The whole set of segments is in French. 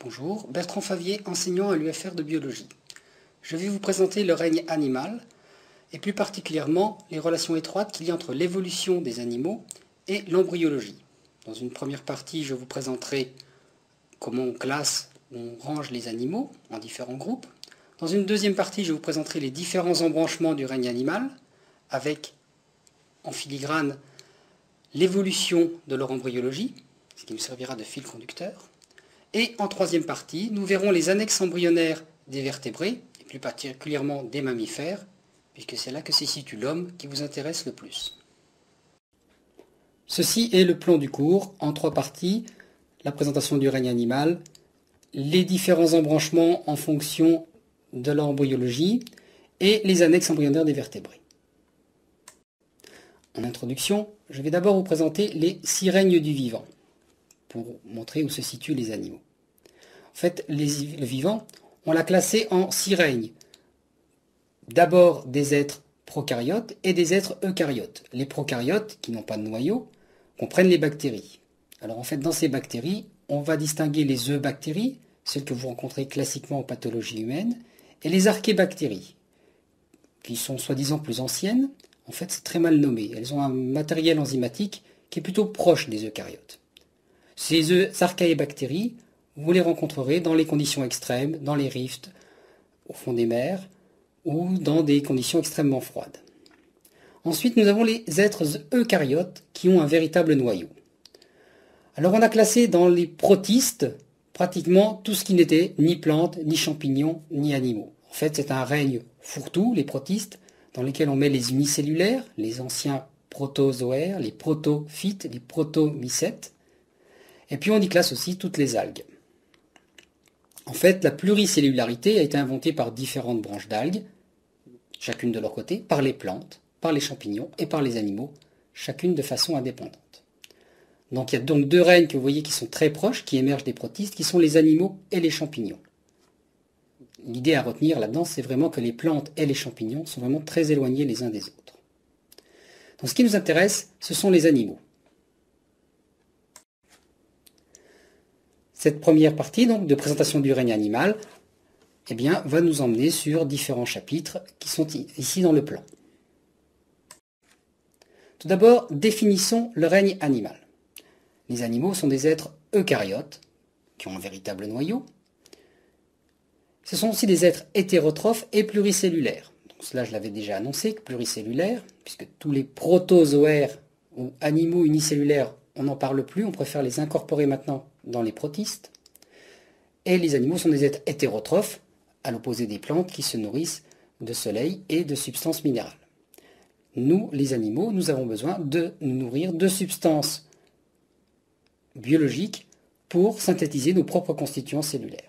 Bonjour, Bertrand Favier, enseignant à l'UFR de biologie. Je vais vous présenter le règne animal, et plus particulièrement les relations étroites qu'il y a entre l'évolution des animaux et l'embryologie. Dans une première partie, je vous présenterai comment on classe ou on range les animaux en différents groupes. Dans une deuxième partie, je vous présenterai les différents embranchements du règne animal, avec en filigrane l'évolution de leur embryologie, ce qui nous servira de fil conducteur. Et en troisième partie, nous verrons les annexes embryonnaires des vertébrés, et plus particulièrement des mammifères, puisque c'est là que se situe l'homme qui vous intéresse le plus. Ceci est le plan du cours, en trois parties: la présentation du règne animal, les différents embranchements en fonction de l'embryologie, et les annexes embryonnaires des vertébrés. En introduction, je vais d'abord vous présenter les 6 règnes du vivant, pour montrer où se situent les animaux. En fait, le vivant, on l'a classé en 6 règnes. D'abord des êtres prokaryotes et des êtres eukaryotes. Les prokaryotes, qui n'ont pas de noyau, comprennent les bactéries. Alors en fait, dans ces bactéries, on va distinguer les eubactéries, celles que vous rencontrez classiquement en pathologie humaine, et les archébactéries, qui sont soi-disant plus anciennes. En fait, c'est très mal nommé. Elles ont un matériel enzymatique qui est plutôt proche des eucaryotes. Ces archéobactéries, vous les rencontrerez dans les conditions extrêmes, dans les rifts, au fond des mers, ou dans des conditions extrêmement froides. Ensuite, nous avons les êtres eucaryotes qui ont un véritable noyau. Alors on a classé dans les protistes pratiquement tout ce qui n'était ni plantes, ni champignons, ni animaux. En fait, c'est un règne fourre-tout, les protistes, dans lesquels on met les unicellulaires, les anciens protozoaires, les protophytes, les protomycètes. Et puis on y classe aussi toutes les algues. En fait, la pluricellularité a été inventée par différentes branches d'algues, chacune de leur côté, par les plantes, par les champignons et par les animaux, chacune de façon indépendante. Donc il y a donc 2 règnes que vous voyez qui sont très proches, qui émergent des protistes, qui sont les animaux et les champignons. L'idée à retenir là-dedans, c'est vraiment que les plantes et les champignons sont vraiment très éloignés les uns des autres. Donc ce qui nous intéresse, ce sont les animaux. Cette première partie donc, de présentation du règne animal va nous emmener sur différents chapitres qui sont ici dans le plan. Tout d'abord, définissons le règne animal. Les animaux sont des êtres eucaryotes, qui ont un véritable noyau. Ce sont aussi des êtres hétérotrophes et pluricellulaires. Donc cela, je l'avais déjà annoncé, pluricellulaires, puisque tous les protozoaires ou animaux unicellulaires, on n'en parle plus, on préfère les incorporer maintenant dans les protistes. Et les animaux sont des êtres hétérotrophes, à l'opposé des plantes qui se nourrissent de soleil et de substances minérales. Nous, les animaux, nous avons besoin de nous nourrir de substances biologiques pour synthétiser nos propres constituants cellulaires.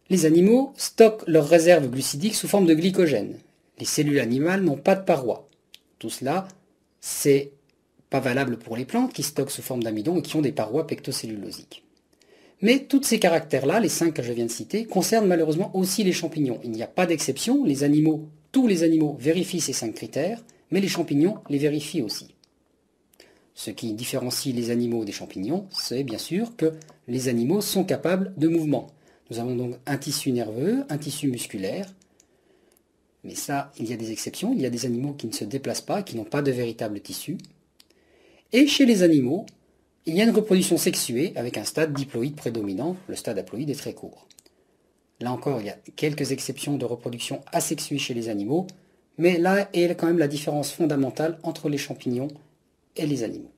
Les animaux stockent leurs réserves glucidiques sous forme de glycogène. Les cellules animales n'ont pas de parois. Tout cela, c'est pas valable pour les plantes qui stockent sous forme d'amidon et qui ont des parois pectocellulosiques. Mais tous ces caractères-là, les 5 que je viens de citer, concernent malheureusement aussi les champignons. Il n'y a pas d'exception, tous les animaux vérifient ces 5 critères, mais les champignons les vérifient aussi. Ce qui différencie les animaux des champignons, c'est bien sûr que les animaux sont capables de mouvement. Nous avons donc un tissu nerveux, un tissu musculaire, mais ça, il y a des exceptions, il y a des animaux qui ne se déplacent pas, qui n'ont pas de véritable tissu. Et chez les animaux, il y a une reproduction sexuée avec un stade diploïde prédominant, le stade haploïde est très court. Là encore, il y a quelques exceptions de reproduction asexuée chez les animaux, mais là est quand même la différence fondamentale entre les champignons et les animaux.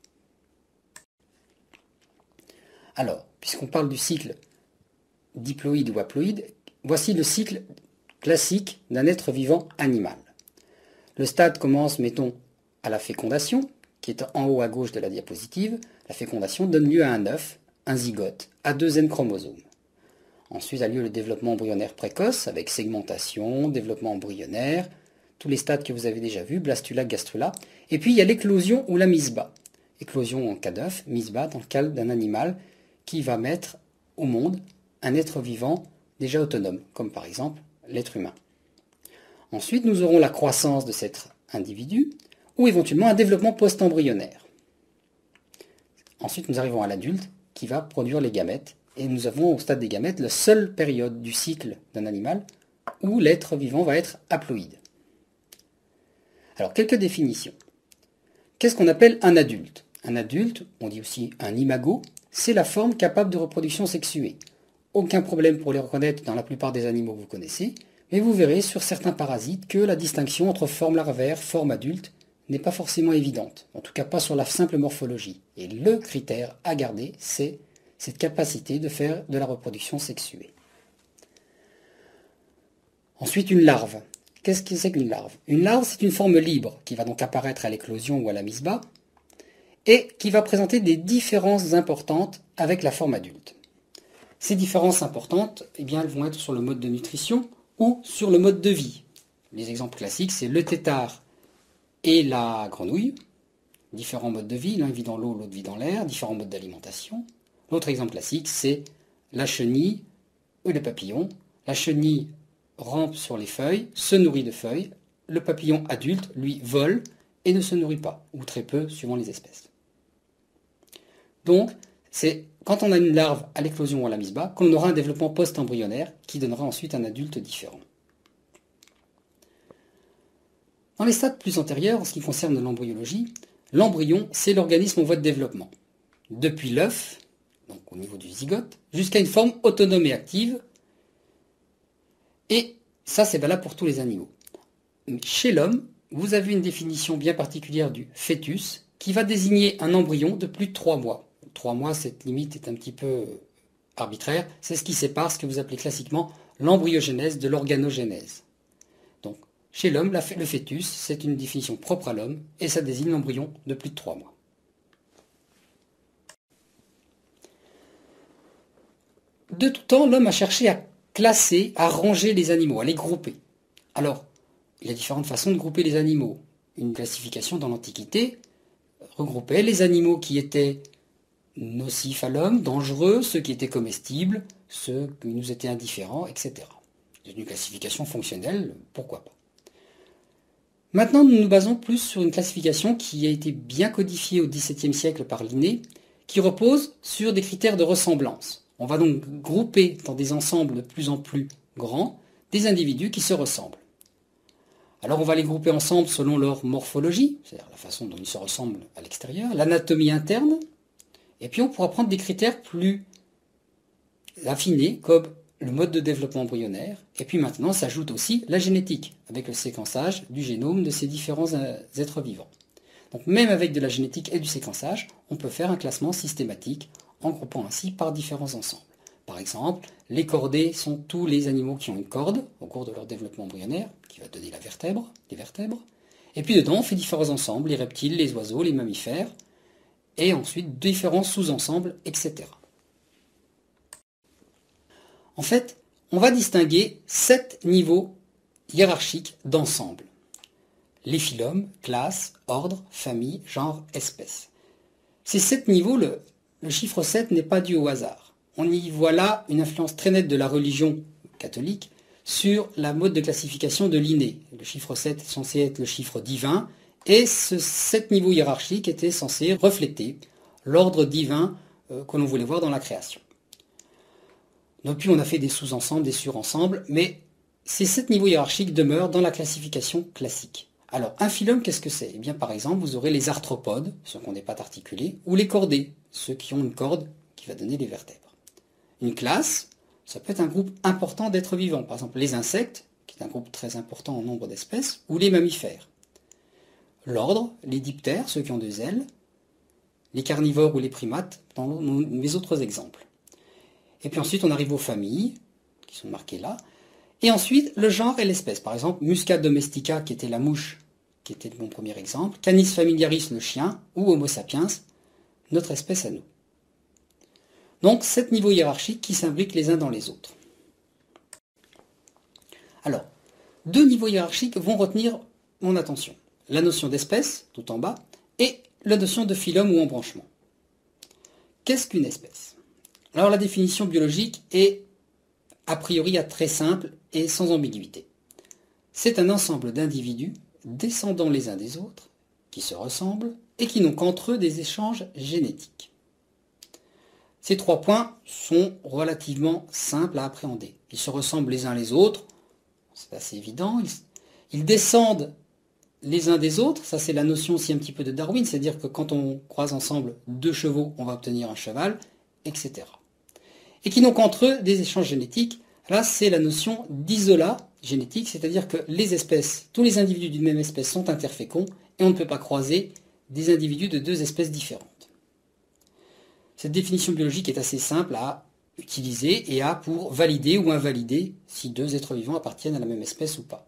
Alors, puisqu'on parle du cycle diploïde ou haploïde, voici le cycle classique d'un être vivant animal. Le stade commence, mettons, à la fécondation, qui est en haut à gauche de la diapositive. La fécondation donne lieu à un œuf, un zygote, à 2 N chromosomes. Ensuite a lieu le développement embryonnaire précoce, avec segmentation, développement embryonnaire, tous les stades que vous avez déjà vus, blastula, gastrula. Et puis il y a l'éclosion ou la mise bas. Éclosion en cas d'œuf, mise bas dans le cas d'un animal qui va mettre au monde un être vivant déjà autonome, comme par exemple l'être humain. Ensuite, nous aurons la croissance de cet individu, ou éventuellement un développement post-embryonnaire. Ensuite, nous arrivons à l'adulte, qui va produire les gamètes. Et nous avons au stade des gamètes la seule période du cycle d'un animal où l'être vivant va être haploïde. Alors, quelques définitions. Qu'est-ce qu'on appelle un adulte? Un adulte, on dit aussi un imago, c'est la forme capable de reproduction sexuée. Aucun problème pour les reconnaître dans la plupart des animaux que vous connaissez, mais vous verrez sur certains parasites que la distinction entre forme larvaire, forme adulte, n'est pas forcément évidente, en tout cas pas sur la simple morphologie. Et le critère à garder, c'est cette capacité de faire de la reproduction sexuée. Ensuite, une larve. Qu'est-ce que c'est qu'une larve? Une larve, c'est une forme libre qui va donc apparaître à l'éclosion ou à la mise bas et qui va présenter des différences importantes avec la forme adulte. Ces différences importantes, eh bien, elles vont être sur le mode de nutrition ou sur le mode de vie. Les exemples classiques, c'est le tétard et la grenouille. Différents modes de vie, l'un vit dans l'eau, l'autre vit dans l'air, différents modes d'alimentation. L'autre exemple classique, c'est la chenille ou le papillon. La chenille rampe sur les feuilles, se nourrit de feuilles. Le papillon adulte, lui, vole et ne se nourrit pas, ou très peu, suivant les espèces. Donc, c'est quand on a une larve à l'éclosion ou à la mise bas qu'on aura un développement post-embryonnaire qui donnera ensuite un adulte différent. Dans les stades plus antérieurs, en ce qui concerne l'embryologie, l'embryon, c'est l'organisme en voie de développement. Depuis l'œuf, donc au niveau du zygote, jusqu'à une forme autonome et active. Et ça, c'est valable pour tous les animaux. Chez l'homme, vous avez une définition bien particulière du fœtus qui va désigner un embryon de plus de 3 mois. 3 mois, cette limite est un petit peu arbitraire. C'est ce qui sépare ce que vous appelez classiquement l'embryogénèse de l'organogénèse. Donc, chez l'homme, le fœtus, c'est une définition propre à l'homme et ça désigne l'embryon de plus de 3 mois. De tout temps, l'homme a cherché à classer, à ranger les animaux, à les grouper. Alors, il y a différentes façons de grouper les animaux. Une classification dans l'Antiquité regroupait les animaux qui étaient nocifs à l'homme, dangereux, ceux qui étaient comestibles, ceux qui nous étaient indifférents, etc. C'est une classification fonctionnelle, pourquoi pas. Maintenant, nous nous basons plus sur une classification qui a été bien codifiée au XVIIe siècle par Linné, qui repose sur des critères de ressemblance. On va donc grouper dans des ensembles de plus en plus grands des individus qui se ressemblent. Alors on va les grouper ensemble selon leur morphologie, c'est-à-dire la façon dont ils se ressemblent à l'extérieur, l'anatomie interne, et puis on pourra prendre des critères plus affinés comme le mode de développement embryonnaire, et puis maintenant s'ajoute aussi la génétique, avec le séquençage du génome de ces différents êtres vivants. Donc même avec de la génétique et du séquençage, on peut faire un classement systématique en groupant ainsi par différents ensembles. Par exemple, les cordés sont tous les animaux qui ont une corde au cours de leur développement embryonnaire, qui va donner les vertèbres. Et puis dedans, on fait différents ensembles, les reptiles, les oiseaux, les mammifères, et ensuite différents sous-ensembles, etc. En fait, on va distinguer 7 niveaux hiérarchiques d'ensemble. Les phylums, classes, ordre, famille, genre, espèce. Ces 7 niveaux, le chiffre 7 n'est pas dû au hasard. On y voit là une influence très nette de la religion catholique sur la mode de classification de Linné. Le chiffre 7 est censé être le chiffre divin, et ce 7 niveaux hiérarchiques étaient censés refléter l'ordre divin que l'on voulait voir dans la création. Depuis, on a fait des sous-ensembles, des surensembles, mais ces 7 niveaux hiérarchiques demeurent dans la classification classique. Alors, un phylum, qu'est-ce que c'est? Eh bien, par exemple, vous aurez les arthropodes, ceux qui ont des pattes articulées, ou les cordés, ceux qui ont une corde qui va donner les vertèbres. Une classe, ça peut être un groupe important d'êtres vivants, par exemple les insectes, qui est un groupe très important en nombre d'espèces, ou les mammifères. L'ordre, les diptères, ceux qui ont 2 ailes, les carnivores ou les primates, dans mes autres exemples. Et puis ensuite, on arrive aux familles, qui sont marquées là, et ensuite, le genre et l'espèce. Par exemple, Musca domestica, qui était la mouche, qui était mon premier exemple, Canis familiaris, le chien, ou Homo sapiens, notre espèce à nous. Donc, 7 niveaux hiérarchiques qui s'imbriquent les uns dans les autres. Alors, 2 niveaux hiérarchiques vont retenir mon attention. La notion d'espèce, tout en bas, et la notion de phylum ou embranchement. Qu'est-ce qu'une espèce? Alors, la définition biologique est a priori très simple et sans ambiguïté. C'est un ensemble d'individus descendant les uns des autres, qui se ressemblent et qui n'ont qu'entre eux des échanges génétiques. Ces 3 points sont relativement simples à appréhender. Ils se ressemblent les uns les autres, c'est assez évident. Ils descendent les uns des autres, ça c'est la notion aussi un petit peu de Darwin, c'est-à-dire que quand on croise ensemble 2 chevaux, on va obtenir un cheval, etc. Et qui n'ont qu'entre eux des échanges génétiques. Là, c'est la notion d'isolat génétique, c'est-à-dire que les espèces, tous les individus d'une même espèce sont interféconds et on ne peut pas croiser des individus de 2 espèces différentes. Cette définition biologique est assez simple à utiliser et a pour valider ou invalider si 2 êtres vivants appartiennent à la même espèce ou pas.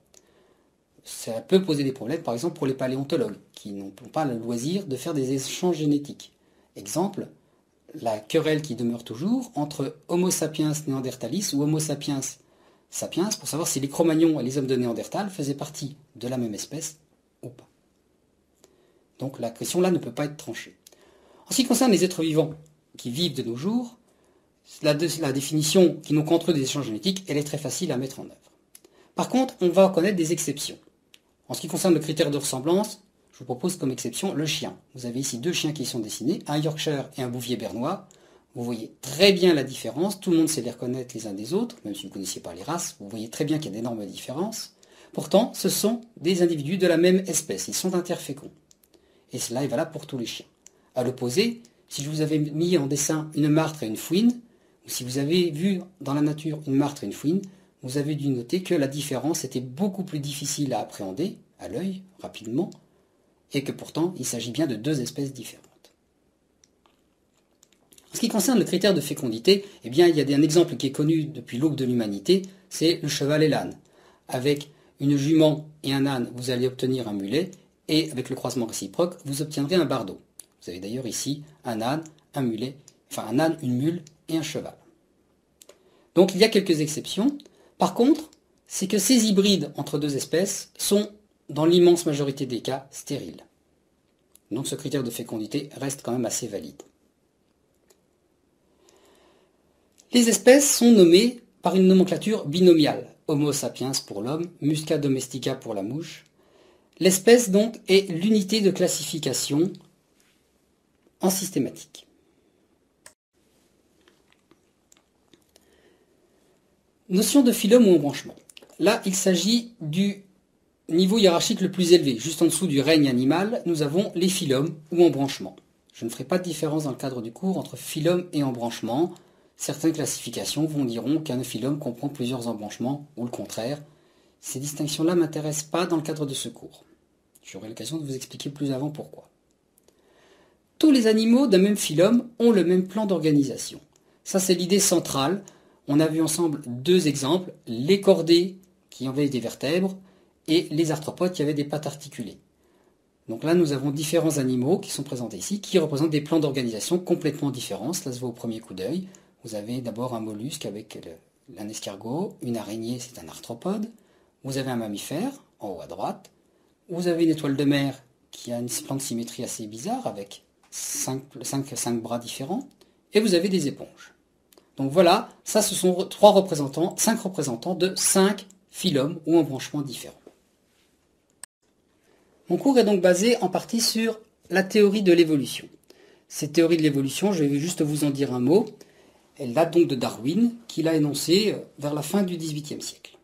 Ça peut poser des problèmes, par exemple, pour les paléontologues, qui n'ont pas le loisir de faire des échanges génétiques. Exemple, la querelle qui demeure toujours entre Homo sapiens néandertalis ou Homo sapiens sapiens, pour savoir si les Cro-Magnons et les hommes de Néandertal faisaient partie de la même espèce ou pas. Donc la question là ne peut pas être tranchée. En ce qui concerne les êtres vivants qui vivent de nos jours, la définition qui n'ont qu'entre eux des échanges génétiques, elle est très facile à mettre en œuvre. Par contre, on va connaître des exceptions. En ce qui concerne le critère de ressemblance, je vous propose comme exception le chien. Vous avez ici 2 chiens qui sont dessinés, un Yorkshire et un Bouvier bernois. Vous voyez très bien la différence, tout le monde sait les reconnaître les uns des autres, même si vous ne connaissiez pas les races, vous voyez très bien qu'il y a d'énormes différences. Pourtant, ce sont des individus de la même espèce, ils sont interféconds. Et cela est valable pour tous les chiens. À l'opposé, si je vous avais mis en dessin une martre et une fouine, ou si vous avez vu dans la nature une martre et une fouine, vous avez dû noter que la différence était beaucoup plus difficile à appréhender, à l'œil, rapidement, et que pourtant il s'agit bien de 2 espèces différentes. En ce qui concerne le critère de fécondité, eh bien, il y a un exemple qui est connu depuis l'aube de l'humanité, c'est le cheval et l'âne. Avec une jument et un âne, vous allez obtenir un mulet, et avec le croisement réciproque, vous obtiendrez un bardeau. Vous avez d'ailleurs ici un âne, un mulet, enfin un âne, une mule et un cheval. Donc il y a quelques exceptions. Par contre, c'est que ces hybrides entre 2 espèces sont, dans l'immense majorité des cas, stériles. Donc ce critère de fécondité reste quand même assez valide. Les espèces sont nommées par une nomenclature binomiale. Homo sapiens pour l'homme, Musca domestica pour la mouche. L'espèce donc est l'unité de classification en systématique. Notion de phylum ou embranchement. Là, il s'agit du niveau hiérarchique le plus élevé. Juste en dessous du règne animal, nous avons les phylums ou embranchements. Je ne ferai pas de différence dans le cadre du cours entre phylum et embranchement. Certaines classifications diront qu'un phylum comprend plusieurs embranchements, ou le contraire. Ces distinctions-là ne m'intéressent pas dans le cadre de ce cours. J'aurai l'occasion de vous expliquer plus avant pourquoi. Tous les animaux d'un même phylum ont le même plan d'organisation. Ça, c'est l'idée centrale. On a vu ensemble 2 exemples, les chordés qui avaient des vertèbres et les arthropodes qui avaient des pattes articulées. Donc là, nous avons différents animaux qui sont présentés ici, qui représentent des plans d'organisation complètement différents. Cela se voit au premier coup d'œil. Vous avez d'abord un mollusque avec un escargot, une araignée, c'est un arthropode. Vous avez un mammifère, en haut à droite. Vous avez une étoile de mer qui a une plan de symétrie assez bizarre avec 5 bras différents. Et vous avez des éponges. Donc voilà, ça ce sont 5 représentants de 5 phylums ou embranchements différents. Mon cours est donc basé en partie sur la théorie de l'évolution. Cette théorie de l'évolution, je vais juste vous en dire un mot. Elle date donc de Darwin, qui l'a énoncée vers la fin du XVIIIe siècle.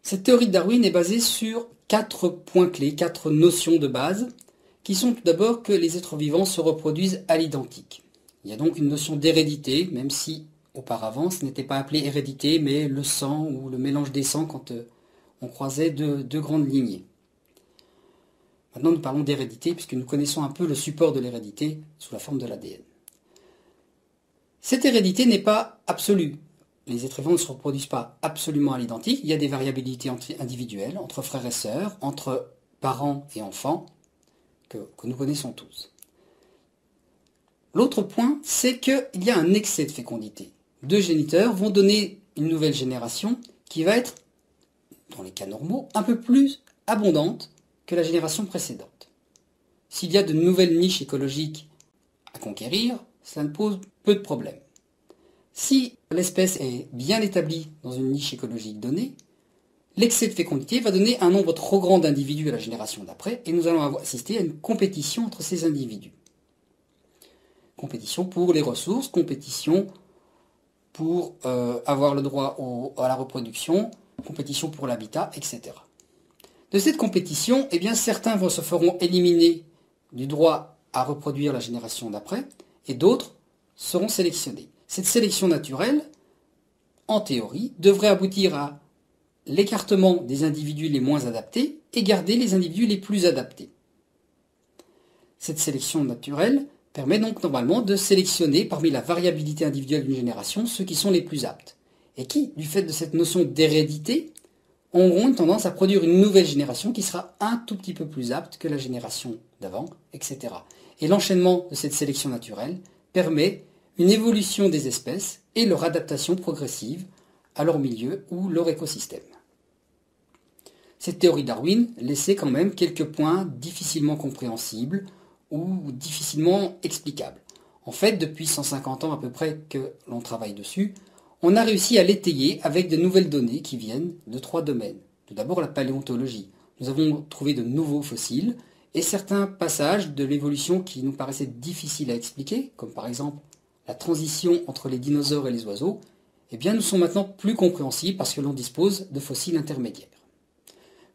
Cette théorie de Darwin est basée sur 4 points clés, 4 notions de base, qui sont tout d'abord que les êtres vivants se reproduisent à l'identique. Il y a donc une notion d'hérédité, même si auparavant ce n'était pas appelé hérédité, mais le sang ou le mélange des sangs quand on croisait 2 grandes lignées. Maintenant nous parlons d'hérédité puisque nous connaissons un peu le support de l'hérédité sous la forme de l'ADN. Cette hérédité n'est pas absolue. Les êtres vivants ne se reproduisent pas absolument à l'identique. Il y a des variabilités individuelles entre frères et sœurs, entre parents et enfants, que nous connaissons tous. L'autre point, c'est qu'il y a un excès de fécondité. 2 géniteurs vont donner une nouvelle génération qui va être, dans les cas normaux, un peu plus abondante que la génération précédente. S'il y a de nouvelles niches écologiques à conquérir, cela ne pose peu de problèmes. Si l'espèce est bien établie dans une niche écologique donnée, l'excès de fécondité va donner un nombre trop grand d'individus à la génération d'après et nous allons assister à une compétition entre ces individus. compétition pour les ressources, compétition pour avoir le droit à la reproduction, compétition pour l'habitat, etc. De cette compétition, eh bien, certains se feront éliminer du droit à reproduire la génération d'après, et d'autres seront sélectionnés. Cette sélection naturelle, en théorie, devrait aboutir à l'écartement des individus les moins adaptés et garder les individus les plus adaptés. Cette sélection naturelle permet donc normalement de sélectionner parmi la variabilité individuelle d'une génération ceux qui sont les plus aptes, et qui, du fait de cette notion d'hérédité, auront une tendance à produire une nouvelle génération qui sera un tout petit peu plus apte que la génération d'avant, etc. Et l'enchaînement de cette sélection naturelle permet une évolution des espèces et leur adaptation progressive à leur milieu ou leur écosystème. Cette théorie Darwin laissait quand même quelques points difficilement compréhensibles ou difficilement explicables. En fait, depuis 150 ans à peu près que l'on travaille dessus, on a réussi à l'étayer avec de nouvelles données qui viennent de 3 domaines. Tout d'abord la paléontologie. Nous avons trouvé de nouveaux fossiles et certains passages de l'évolution qui nous paraissaient difficiles à expliquer, comme par exemple la transition entre les dinosaures et les oiseaux, eh bien nous sont maintenant plus compréhensibles parce que l'on dispose de fossiles intermédiaires.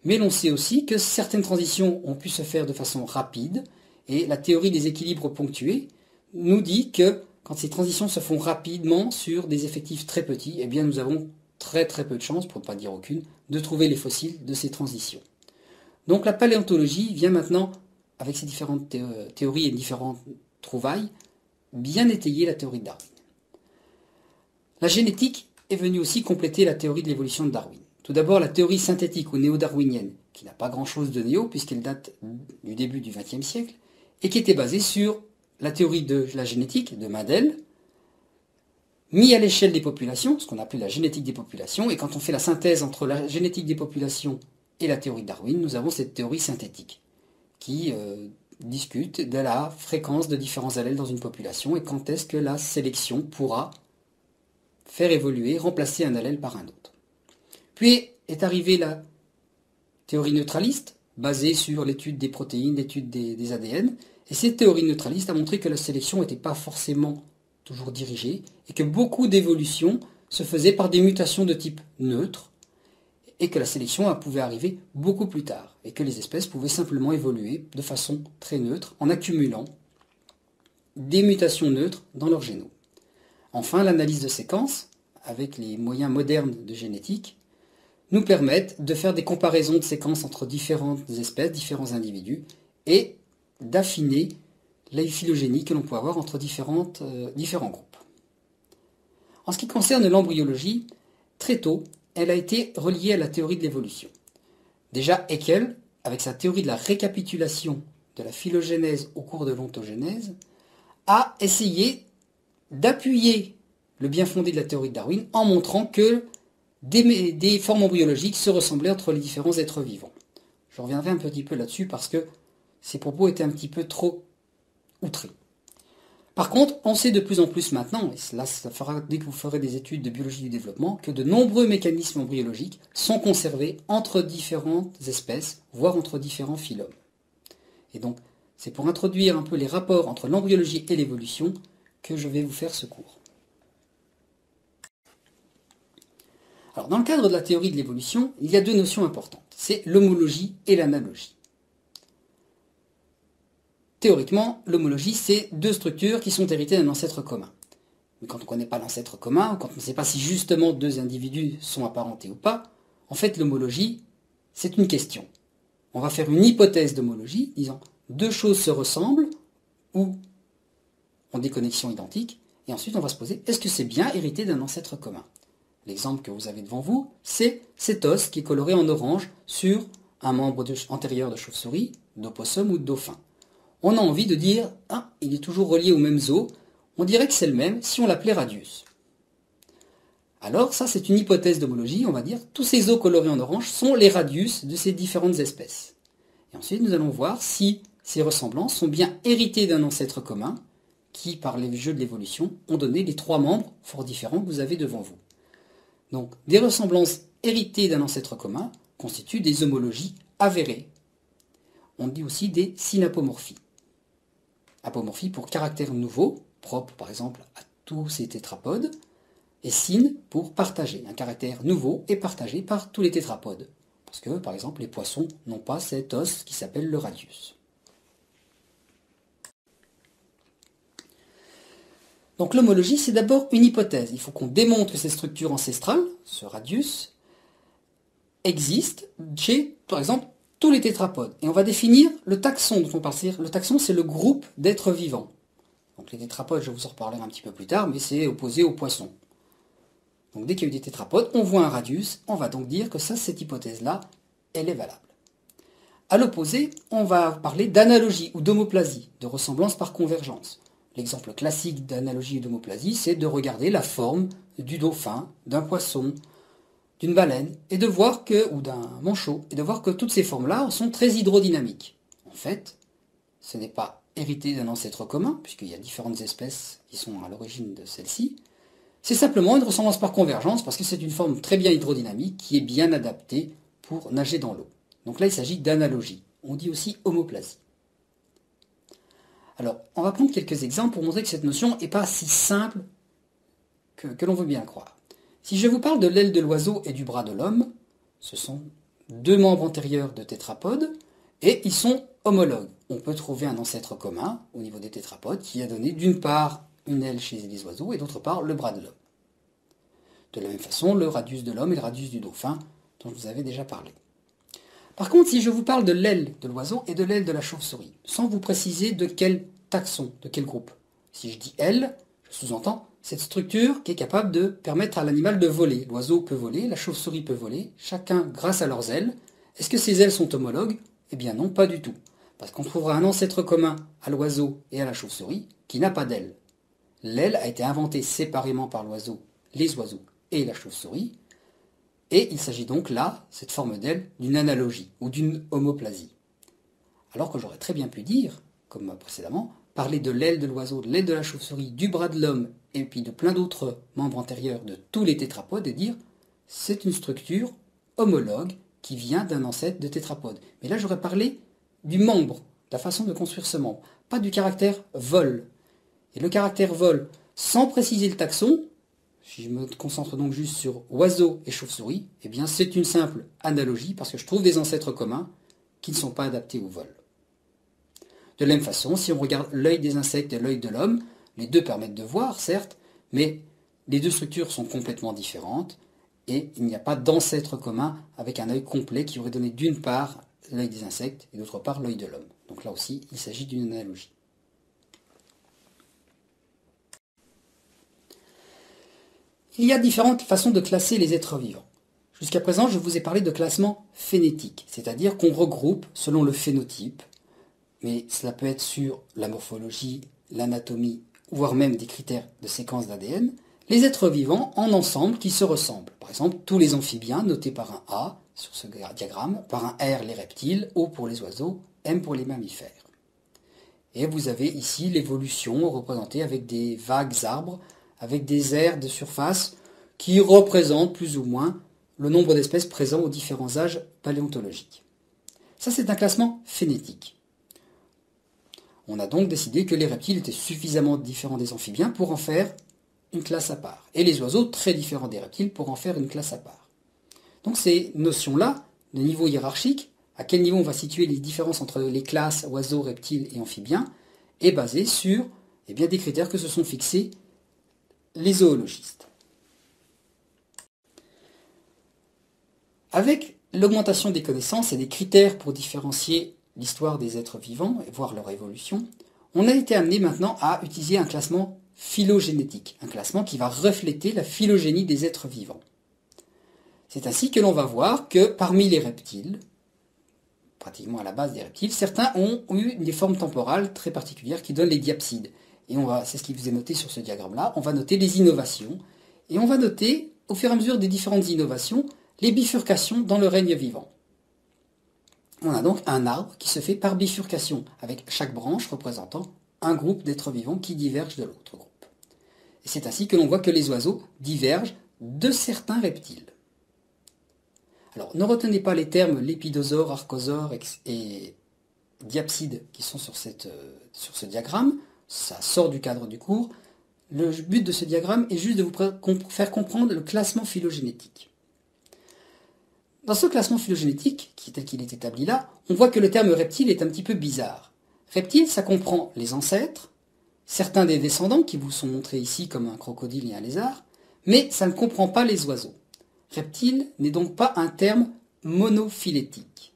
Mais l'on sait aussi que certaines transitions ont pu se faire de façon rapide, et la théorie des équilibres ponctués nous dit que quand ces transitions se font rapidement sur des effectifs très petits, eh bien nous avons très peu de chances, pour ne pas dire aucune, de trouver les fossiles de ces transitions. Donc la paléontologie vient maintenant, avec ses différentes théories et différentes trouvailles, bien étayer la théorie de Darwin. La génétique est venue aussi compléter la théorie de l'évolution de Darwin. Tout d'abord la théorie synthétique ou néo-darwinienne, qui n'a pas grand-chose de néo puisqu'elle date du début du XXe siècle, et qui était basée sur la théorie de la génétique de Mendel, mis à l'échelle des populations, ce qu'on appelait la génétique des populations, et quand on fait la synthèse entre la génétique des populations et la théorie de Darwin, nous avons cette théorie synthétique, qui discute de la fréquence de différents allèles dans une population, et quand est-ce que la sélection pourra faire évoluer, remplacer un allèle par un autre. Puis est arrivée la théorie neutraliste, basée sur l'étude des protéines, l'étude des ADN, et cette théorie neutraliste a montré que la sélection n'était pas forcément toujours dirigée, et que beaucoup d'évolutions se faisaient par des mutations de type neutre, et que la sélection pouvait arriver beaucoup plus tard, et que les espèces pouvaient simplement évoluer de façon très neutre, en accumulant des mutations neutres dans leur génome. Enfin, l'analyse de séquences, avec les moyens modernes de génétique, nous permettent de faire des comparaisons de séquences entre différentes espèces, différents individus, et d'affiner la phylogénie que l'on peut avoir entre différents groupes. En ce qui concerne l'embryologie, très tôt, elle a été reliée à la théorie de l'évolution. Déjà, Haeckel, avec sa théorie de la récapitulation de la phylogénèse au cours de l'ontogénèse, a essayé d'appuyer le bien fondé de la théorie de Darwin en montrant que des formes embryologiques se ressemblaient entre les différents êtres vivants. Je reviendrai un petit peu là-dessus parce que ces propos étaient un petit peu trop outrés. Par contre, on sait de plus en plus maintenant, et là ça fera dès que vous ferez des études de biologie du développement, que de nombreux mécanismes embryologiques sont conservés entre différentes espèces, voire entre différents phylums. Et donc, c'est pour introduire un peu les rapports entre l'embryologie et l'évolution que je vais vous faire ce cours. Alors, dans le cadre de la théorie de l'évolution, il y a 2 notions importantes, c'est l'homologie et l'analogie. Théoriquement, l'homologie, c'est 2 structures qui sont héritées d'un ancêtre commun. Mais quand on ne connaît pas l'ancêtre commun, ou quand on ne sait pas si justement 2 individus sont apparentés ou pas, en fait l'homologie, c'est une question. On va faire une hypothèse d'homologie, disant 2 choses se ressemblent, ou ont des connexions identiques, et ensuite on va se poser, est-ce que c'est bien hérité d'un ancêtre commun? L'exemple que vous avez devant vous, c'est cet os qui est coloré en orange sur un membre antérieur de chauve-souris, d'opossum ou de dauphin. On a envie de dire, ah, il est toujours relié aux mêmes os, on dirait que c'est le même si on l'appelait radius. Alors ça c'est une hypothèse d'homologie, on va dire, tous ces os colorés en orange sont les radius de ces différentes espèces. Et ensuite nous allons voir si ces ressemblances sont bien héritées d'un ancêtre commun, qui par les jeux de l'évolution ont donné les 3 membres fort différents que vous avez devant vous. Donc des ressemblances héritées d'un ancêtre commun constituent des homologies avérées. On dit aussi des synapomorphies. Apomorphie pour caractère nouveau, propre par exemple à tous ces tétrapodes, et syn pour partager, un caractère nouveau et partagé par tous les tétrapodes. Parce que par exemple les poissons n'ont pas cet os qui s'appelle le radius. Donc l'homologie, c'est d'abord une hypothèse. Il faut qu'on démontre que cette structure ancestrale, ce radius, existe chez, par exemple, tous les tétrapodes. Et on va définir le taxon dont on parle. Le taxon, c'est le groupe d'êtres vivants. Donc les tétrapodes, je vous en reparlerai un petit peu plus tard, mais c'est opposé aux poissons. Donc dès qu'il y a eu des tétrapodes, on voit un radius, on va donc dire que ça, cette hypothèse-là, elle est valable. À l'opposé, on va parler d'analogie ou d'homoplasie, de ressemblance par convergence. L'exemple classique d'analogie et d'homoplasie, c'est de regarder la forme du dauphin, d'un poisson, d'une baleine, et de voir que, ou d'un manchot, et de voir que toutes ces formes-là sont très hydrodynamiques. En fait, ce n'est pas hérité d'un ancêtre commun, puisqu'il y a différentes espèces qui sont à l'origine de celle-ci. C'est simplement une ressemblance par convergence, parce que c'est une forme très bien hydrodynamique, qui est bien adaptée pour nager dans l'eau. Donc là, il s'agit d'analogie. On dit aussi homoplasie. Alors, on va prendre quelques exemples pour montrer que cette notion n'est pas si simple que l'on veut bien croire. Si je vous parle de l'aile de l'oiseau et du bras de l'homme, ce sont deux membres antérieurs de tétrapodes, et ils sont homologues. On peut trouver un ancêtre commun au niveau des tétrapodes qui a donné d'une part une aile chez les oiseaux et d'autre part le bras de l'homme. De la même façon, le radius de l'homme et le radius du dauphin, dont je vous avais déjà parlé. Par contre, si je vous parle de l'aile de l'oiseau et de l'aile de la chauve-souris, sans vous préciser de quel taxon, de quel groupe, si je dis aile, je sous-entends cette structure qui est capable de permettre à l'animal de voler. L'oiseau peut voler, la chauve-souris peut voler, chacun grâce à leurs ailes. Est-ce que ces ailes sont homologues? Eh bien non, pas du tout. Parce qu'on trouvera un ancêtre commun à l'oiseau et à la chauve-souris qui n'a pas d'aile. L'aile a été inventée séparément par l'oiseau, les oiseaux et la chauve-souris, et il s'agit donc là, cette forme d'aile, d'une analogie ou d'une homoplasie. Alors que j'aurais très bien pu dire, comme précédemment, parler de l'aile de l'oiseau, de l'aile de la chauve-souris, du bras de l'homme, et puis de plein d'autres membres antérieurs de tous les tétrapodes, et dire c'est une structure homologue qui vient d'un ancêtre de tétrapode. Mais là j'aurais parlé du membre, de la façon de construire ce membre, pas du caractère vol. Et le caractère vol, sans préciser le taxon, si je me concentre donc juste sur oiseau et chauve-souris, eh bien c'est une simple analogie parce que je trouve des ancêtres communs qui ne sont pas adaptés au vol. De la même façon, si on regarde l'œil des insectes et l'œil de l'homme, les deux permettent de voir, certes, mais les deux structures sont complètement différentes et il n'y a pas d'ancêtre commun avec un œil complet qui aurait donné d'une part l'œil des insectes et d'autre part l'œil de l'homme. Donc là aussi, il s'agit d'une analogie. Il y a différentes façons de classer les êtres vivants. Jusqu'à présent, je vous ai parlé de classement phénétique, c'est-à-dire qu'on regroupe selon le phénotype, mais cela peut être sur la morphologie, l'anatomie, voire même des critères de séquence d'ADN, les êtres vivants en ensemble qui se ressemblent. Par exemple, tous les amphibiens notés par un A sur ce diagramme, par un R les reptiles, O pour les oiseaux, M pour les mammifères. Et vous avez ici l'évolution représentée avec des vagues arbres, avec des aires de surface qui représentent plus ou moins le nombre d'espèces présentes aux différents âges paléontologiques. Ça, c'est un classement phénétique. On a donc décidé que les reptiles étaient suffisamment différents des amphibiens pour en faire une classe à part. Et les oiseaux très différents des reptiles pour en faire une classe à part. Donc ces notions-là, de niveau hiérarchique, à quel niveau on va situer les différences entre les classes oiseaux, reptiles et amphibiens, est basée sur des critères que se sont fixés les zoologistes. Avec l'augmentation des connaissances et des critères pour différencier l'histoire des êtres vivants et voir leur évolution, on a été amené maintenant à utiliser un classement phylogénétique, un classement qui va refléter la phylogénie des êtres vivants. C'est ainsi que l'on va voir que parmi les reptiles, pratiquement à la base des reptiles, certains ont eu des formes temporales très particulières qui donnent les diapsides. Et c'est ce qui vous est noté sur ce diagramme-là, on va noter les innovations, et on va noter, au fur et à mesure des différentes innovations, les bifurcations dans le règne vivant. On a donc un arbre qui se fait par bifurcation, avec chaque branche représentant un groupe d'êtres vivants qui divergent de l'autre groupe. Et c'est ainsi que l'on voit que les oiseaux divergent de certains reptiles. Alors, ne retenez pas les termes lépidosaure, archosaure et diapside qui sont sur ce diagramme. ça sort du cadre du cours. Le but de ce diagramme est juste de vous faire comprendre le classement phylogénétique. Dans ce classement phylogénétique, tel qu'il est établi là, on voit que le terme reptile est un petit peu bizarre. Reptile, ça comprend les ancêtres, certains des descendants qui vous sont montrés ici comme un crocodile et un lézard, mais ça ne comprend pas les oiseaux. Reptile n'est donc pas un terme monophylétique.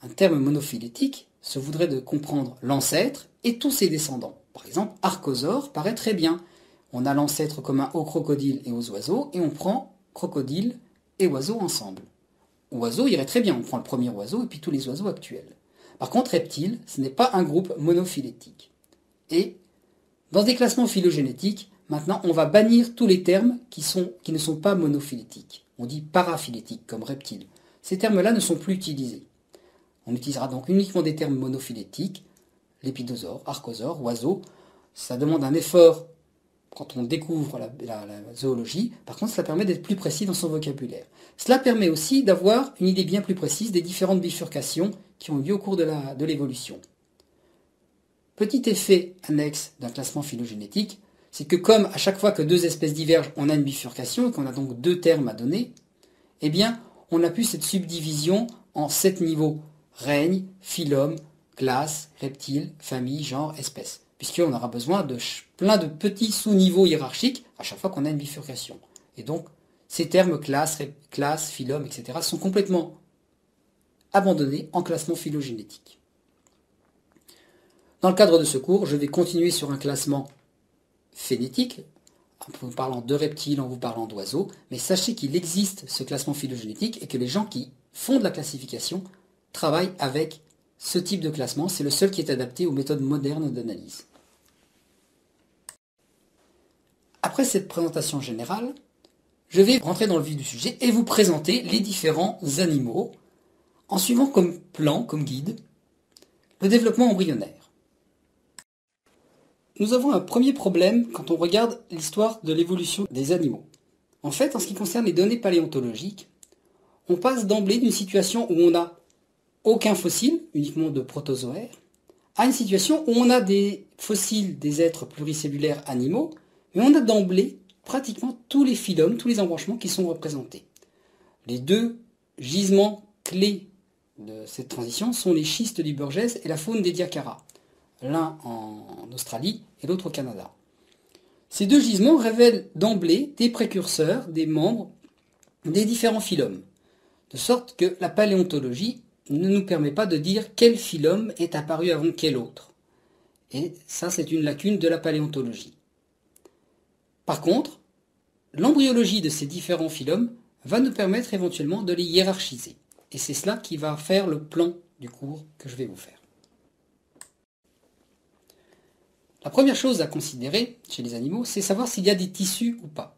Un terme monophylétique se voudrait de comprendre l'ancêtre et tous ses descendants. Par exemple, archosaure paraît très bien. On a l'ancêtre commun aux crocodiles et aux oiseaux, et on prend crocodile et oiseaux ensemble. Oiseau irait très bien, on prend le premier oiseau et puis tous les oiseaux actuels. Par contre, reptile, ce n'est pas un groupe monophylétique. Et dans des classements phylogénétiques, maintenant, on va bannir tous les termes qui ne sont pas monophylétiques. On dit paraphylétique, comme reptile. Ces termes-là ne sont plus utilisés. On utilisera donc uniquement des termes monophylétiques, lépidosaure, archosaure, oiseau. Ça demande un effort quand on découvre la zoologie. Par contre, cela permet d'être plus précis dans son vocabulaire. Cela permet aussi d'avoir une idée bien plus précise des différentes bifurcations qui ont eu lieu au cours de l'évolution. Petit effet annexe d'un classement phylogénétique, c'est que comme à chaque fois que deux espèces divergent, on a une bifurcation et qu'on a donc deux termes à donner, eh bien, on a pu cette subdivision en 7 niveaux: règne, phylum, classe, reptile, famille, genre, espèce. Puisqu'on aura besoin de plein de petits sous-niveaux hiérarchiques à chaque fois qu'on a une bifurcation. Et donc, ces termes classe, phylum, etc. sont complètement abandonnés en classement phylogénétique. Dans le cadre de ce cours, je vais continuer sur un classement phénétique, en vous parlant de reptiles, en vous parlant d'oiseaux, mais sachez qu'il existe ce classement phylogénétique et que les gens qui font de la classification travaillent avec ce type de classement. C'est le seul qui est adapté aux méthodes modernes d'analyse. Après cette présentation générale, je vais rentrer dans le vif du sujet et vous présenter les différents animaux en suivant comme plan, comme guide, le développement embryonnaire. Nous avons un premier problème quand on regarde l'histoire de l'évolution des animaux. En fait, en ce qui concerne les données paléontologiques, on passe d'emblée d'une situation où on n'a aucun fossile, uniquement de protozoaires, à une situation où on a des fossiles des êtres pluricellulaires animaux, mais on a d'emblée pratiquement tous les phylums, tous les embranchements qui sont représentés. Les deux gisements clés de cette transition sont les schistes du Burgess et la faune des Diacara, l'un en Australie et l'autre au Canada. Ces deux gisements révèlent d'emblée des précurseurs, des membres des différents phylums, de sorte que la paléontologie ne nous permet pas de dire quel phylum est apparu avant quel autre. Et ça, c'est une lacune de la paléontologie. Par contre, l'embryologie de ces différents phylums va nous permettre éventuellement de les hiérarchiser. Et c'est cela qui va faire le plan du cours que je vais vous faire. La première chose à considérer chez les animaux, c'est savoir s'il y a des tissus ou pas.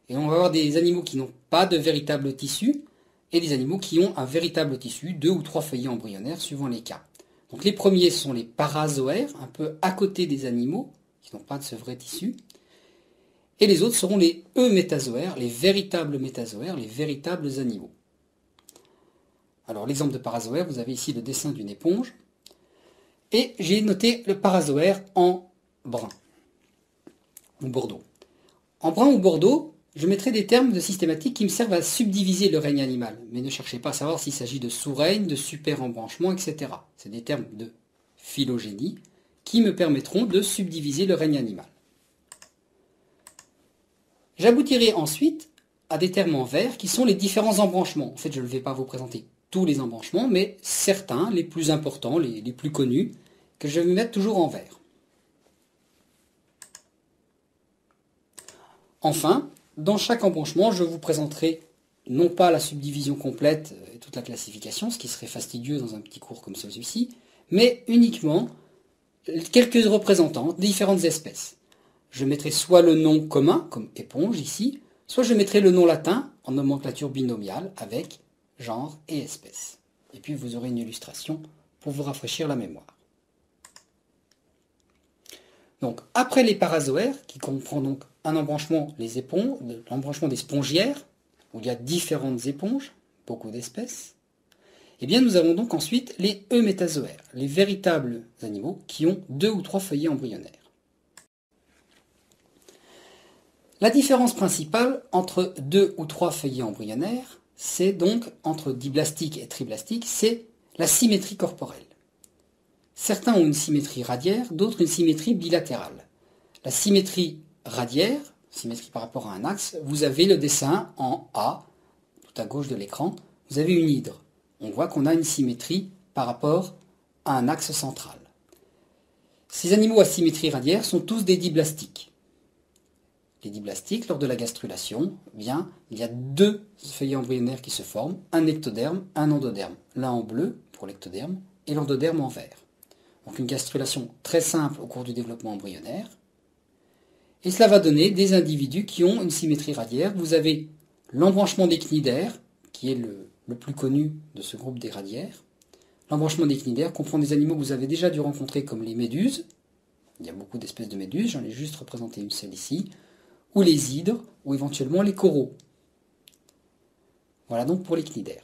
Et on va avoir des animaux qui n'ont pas de véritable tissu et des animaux qui ont un véritable tissu, 2 ou 3 feuillets embryonnaires suivant les cas. Donc les premiers sont les parazoaires, un peu à côté des animaux, qui n'ont pas de ce vrai tissu. Et les autres seront les eumétazoaires, les véritables métazoaires, les véritables animaux. Alors l'exemple de parazoaire, vous avez ici le dessin d'une éponge. Et j'ai noté le parazoaire en brun ou bordeaux. En brun ou bordeaux, je mettrai des termes de systématique qui me servent à subdiviser le règne animal. Mais ne cherchez pas à savoir s'il s'agit de sous-règne, de super-embranchement, etc. C'est des termes de phylogénie qui me permettront de subdiviser le règne animal. J'aboutirai ensuite à des termes en vert qui sont les différents embranchements. En fait, je ne vais pas vous présenter tous les embranchements, mais certains, les plus importants, les plus connus, que je vais mettre toujours en vert. Enfin, dans chaque embranchement, je vous présenterai non pas la subdivision complète et toute la classification, ce qui serait fastidieux dans un petit cours comme celui-ci, mais uniquement quelques représentants des différentes espèces. Je mettrai soit le nom commun, comme éponge ici, soit je mettrai le nom latin en nomenclature binomiale avec genre et espèce. Et puis vous aurez une illustration pour vous rafraîchir la mémoire. Donc après les parazoaires, qui comprend donc un embranchement, les éponges, l'embranchement des spongiaires, où il y a différentes éponges, beaucoup d'espèces, eh bien nous avons donc ensuite les eumétazoaires, les véritables animaux qui ont 2 ou 3 feuillets embryonnaires. La différence principale entre 2 ou 3 feuillets embryonnaires, c'est donc entre diblastique et triblastique, c'est la symétrie corporelle. Certains ont une symétrie radiaire, d'autres une symétrie bilatérale. La symétrie radiaire, symétrie par rapport à un axe, vous avez le dessin en A, tout à gauche de l'écran, vous avez une hydre. On voit qu'on a une symétrie par rapport à un axe central. Ces animaux à symétrie radiaire sont tous des diblastiques. Les diblastiques, lors de la gastrulation, il y a 2 feuillets embryonnaires qui se forment, un ectoderme, un endoderme. L'un en bleu pour l'ectoderme et l'endoderme en vert. Donc une gastrulation très simple au cours du développement embryonnaire. Et cela va donner des individus qui ont une symétrie radiaire. Vous avez l'embranchement des cnidaires, qui est le plus connu de ce groupe des radiaires. L'embranchement des cnidaires comprend des animaux que vous avez déjà dû rencontrer comme les méduses. Il y a beaucoup d'espèces de méduses, j'en ai juste représenté une seule ici. Ou les hydres, ou éventuellement les coraux. Voilà donc pour les cnidaires.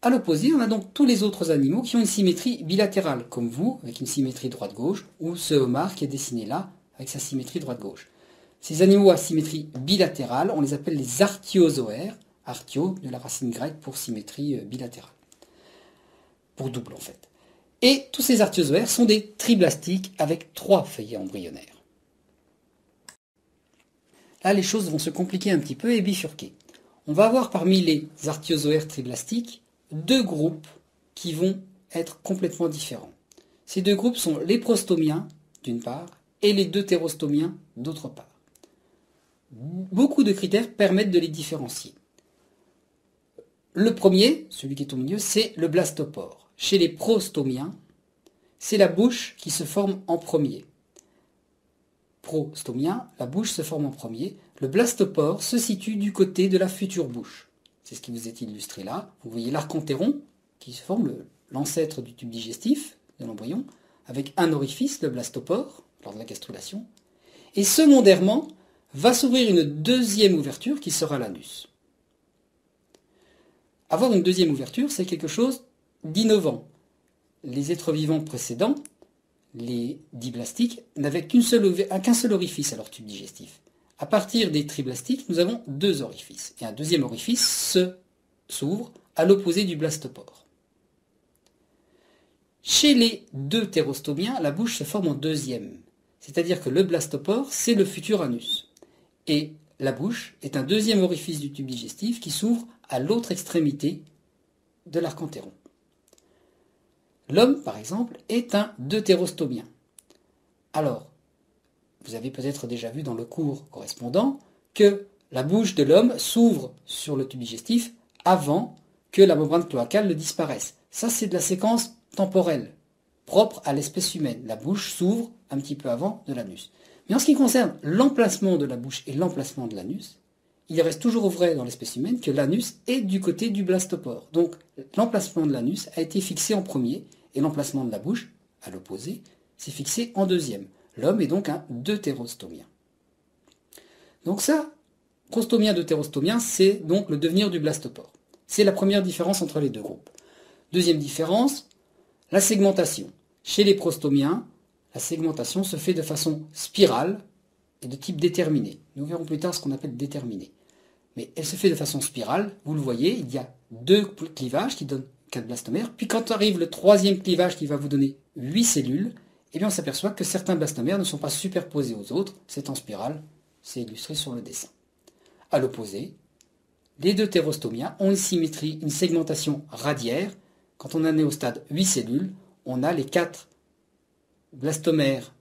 A l'opposé, on a donc tous les autres animaux qui ont une symétrie bilatérale, comme vous, avec une symétrie droite-gauche, ou ce homard qui est dessiné là, avec sa symétrie droite-gauche. Ces animaux à symétrie bilatérale, on les appelle les artiozoaires, artio de la racine grecque pour symétrie bilatérale, pour double en fait. Et tous ces artiozoaires sont des triblastiques avec 3 feuillets embryonnaires. Là, les choses vont se compliquer un petit peu et bifurquer. On va avoir parmi les artiozoaires triblastiques 2 groupes qui vont être complètement différents. Ces 2 groupes sont les prostomiens, d'une part, et les deutérostomiens, d'autre part. Beaucoup de critères permettent de les différencier. Le premier, celui qui est au milieu, c'est le blastopore. Chez les prostomiens, c'est la bouche qui se forme en premier. Prostomien, la bouche se forme en premier. Le blastopore se situe du côté de la future bouche. C'est ce qui vous est illustré là. Vous voyez l'archentéron qui se forme, l'ancêtre du tube digestif de l'embryon, avec un orifice, le blastopore, lors de la gastrulation. Et secondairement, va s'ouvrir une deuxième ouverture qui sera l'anus. Avoir une deuxième ouverture, c'est quelque chose d'innovant. Les êtres vivants précédents, les diblastiques, n'avaient qu'un seul orifice à leur tube digestif. À partir des triblastiques, nous avons 2 orifices. Et un deuxième orifice s'ouvre à l'opposé du blastopore. Chez les deutérostomiens, la bouche se forme en deuxième. C'est-à-dire que le blastopore, c'est le futur anus. Et la bouche est un deuxième orifice du tube digestif qui s'ouvre à l'autre extrémité de l'archentéron. L'homme, par exemple, est un deutérostomien. Alors, vous avez peut-être déjà vu dans le cours correspondant que la bouche de l'homme s'ouvre sur le tube digestif avant que la membrane cloacale ne disparaisse. Ça, c'est de la séquence temporelle, propre à l'espèce humaine. La bouche s'ouvre un petit peu avant de l'anus. Mais en ce qui concerne l'emplacement de la bouche et l'emplacement de l'anus, il reste toujours vrai dans l'espèce humaine que l'anus est du côté du blastopore. Donc l'emplacement de l'anus a été fixé en premier et l'emplacement de la bouche, à l'opposé, s'est fixé en deuxième. L'homme est donc un deutérostomien. Donc ça, prostomien, deutérostomien, c'est donc le devenir du blastopore. C'est la première différence entre les 2 groupes. Deuxième différence, la segmentation. Chez les prostomiens, la segmentation se fait de façon spirale et de type déterminé. Nous verrons plus tard ce qu'on appelle déterminé. Mais elle se fait de façon spirale. Vous le voyez, il y a 2 clivages qui donnent 4 blastomères. Puis quand arrive le 3e clivage qui va vous donner 8 cellules, eh bien on s'aperçoit que certains blastomères ne sont pas superposés aux autres. C'est en spirale. C'est illustré sur le dessin. A l'opposé, les deutérostomiens ont une symétrie, une segmentation radiaire. Quand on en est au stade 8 cellules, on a les 4 blastomères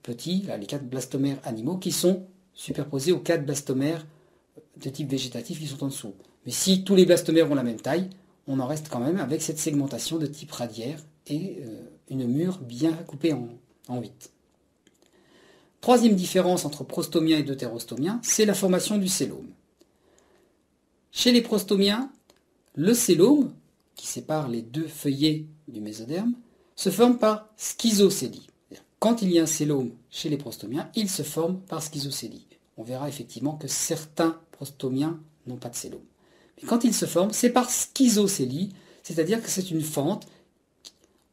petits, là, les 4 blastomères animaux, qui sont superposés aux 4 blastomères de type végétatif qui sont en dessous. Mais si tous les blastomères ont la même taille, on en reste quand même avec cette segmentation de type radiaire et une mûre bien coupée en 8. Troisième différence entre prostomien et deutérostomien, c'est la formation du célome. Chez les prostomiens, le célome, qui sépare les 2 feuillets du mésoderme, se forme par schizocélie. Quand il y a un célome chez les prostomiens, il se forme par schizocélie. On verra effectivement que certains prostomiens n'ont pas de célome. Mais quand il se forme, c'est par schizocélie, c'est-à-dire que c'est une fente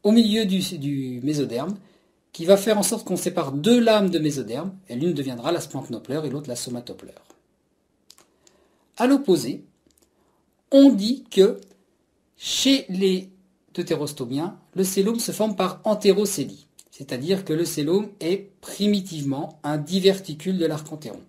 au milieu du mésoderme qui va faire en sorte qu'on sépare 2 lames de mésoderme, et l'une deviendra la splanchnopleure et l'autre la somatopleure. À l'opposé, on dit que chez les deutérostomiens, le cellome se forme par entérocélie, c'est-à-dire que le cellome est primitivement un diverticule de l'arc-entéron.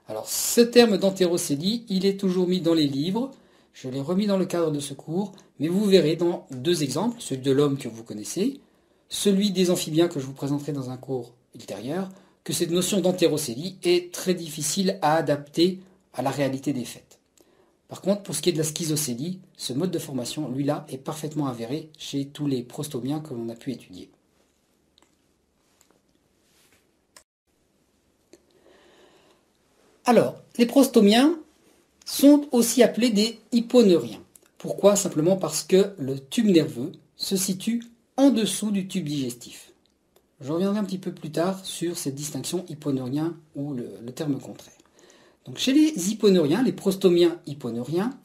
Alors ce terme d'entérocélie, il est toujours mis dans les livres, je l'ai remis dans le cadre de ce cours, mais vous verrez dans deux exemples, celui de l'homme que vous connaissez, celui des amphibiens que je vous présenterai dans un cours ultérieur, que cette notion d'entérocélie est très difficile à adapter à la réalité des faits. Par contre, pour ce qui est de la schizocélie, ce mode de formation, lui-là, est parfaitement avéré chez tous les prostomiens que l'on a pu étudier. Alors, les prostomiens sont aussi appelés des hyponeuriens. Pourquoi? Simplement parce que le tube nerveux se situe en dessous du tube digestif. Je reviendrai un petit peu plus tard sur cette distinction hyponeurien ou le terme contraire. Donc chez les hyponeuriens, les prostomiens hyponeuriens,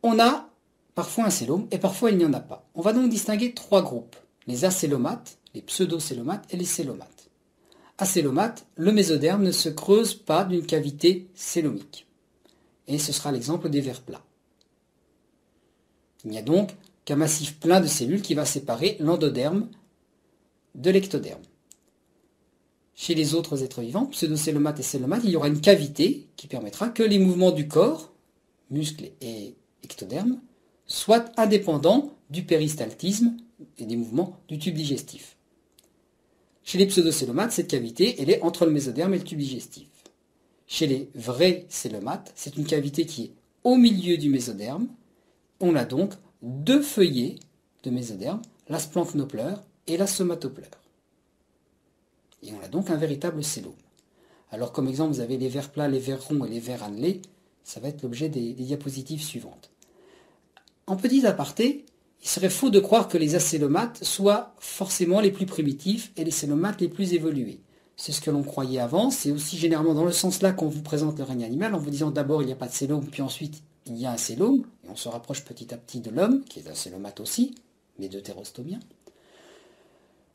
on a parfois un cellome et parfois il n'y en a pas. On va donc distinguer trois groupes, les acélomates, les pseudocélomates et les célomates. Acélomates, le mésoderme ne se creuse pas d'une cavité célomique. Et ce sera l'exemple des vers plats. Il n'y a donc qu'un massif plein de cellules qui va séparer l'endoderme de l'ectoderme. Chez les autres êtres vivants, pseudocélomates et célomates, il y aura une cavité qui permettra que les mouvements du corps, muscles et ectoderme, soient indépendants du péristaltisme et des mouvements du tube digestif. Chez les pseudocélomates, cette cavité, elle est entre le mésoderme et le tube digestif. Chez les vrais célomates, c'est une cavité qui est au milieu du mésoderme. On a donc deux feuillets de mésoderme, la splanchnopleure et la somatopleure. Et on a donc un véritable cellome. Alors comme exemple, vous avez les vers plats, les vers ronds et les vers annelés. Ça va être l'objet des diapositives suivantes. En petit aparté, il serait faux de croire que les acélomates soient forcément les plus primitifs et les célomates les plus évolués. C'est ce que l'on croyait avant, c'est aussi généralement dans le sens là qu'on vous présente le règne animal, en vous disant d'abord il n'y a pas de cellome, puis ensuite il y a un cellome, et on se rapproche petit à petit de l'homme, qui est un célomate aussi, mais deutérostomiens.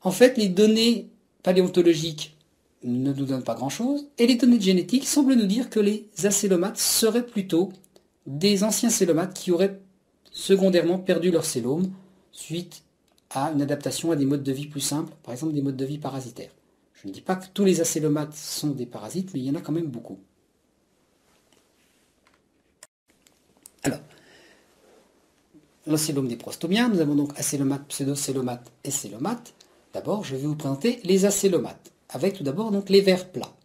En fait, les données paléontologiques ne nous donnent pas grand-chose, et les données génétiques semblent nous dire que les acélomates seraient plutôt des anciens célomates qui auraient secondairement perdu leur cellome suite à une adaptation à des modes de vie plus simples, par exemple des modes de vie parasitaires. Je ne dis pas que tous les acélomates sont des parasites, mais il y en a quand même beaucoup. Alors, l'ocellome des prostomiens, nous avons donc acélomates, pseudocélomates et célomates. D'abord, je vais vous présenter les acélomates, avec tout d'abord donc les vers plats.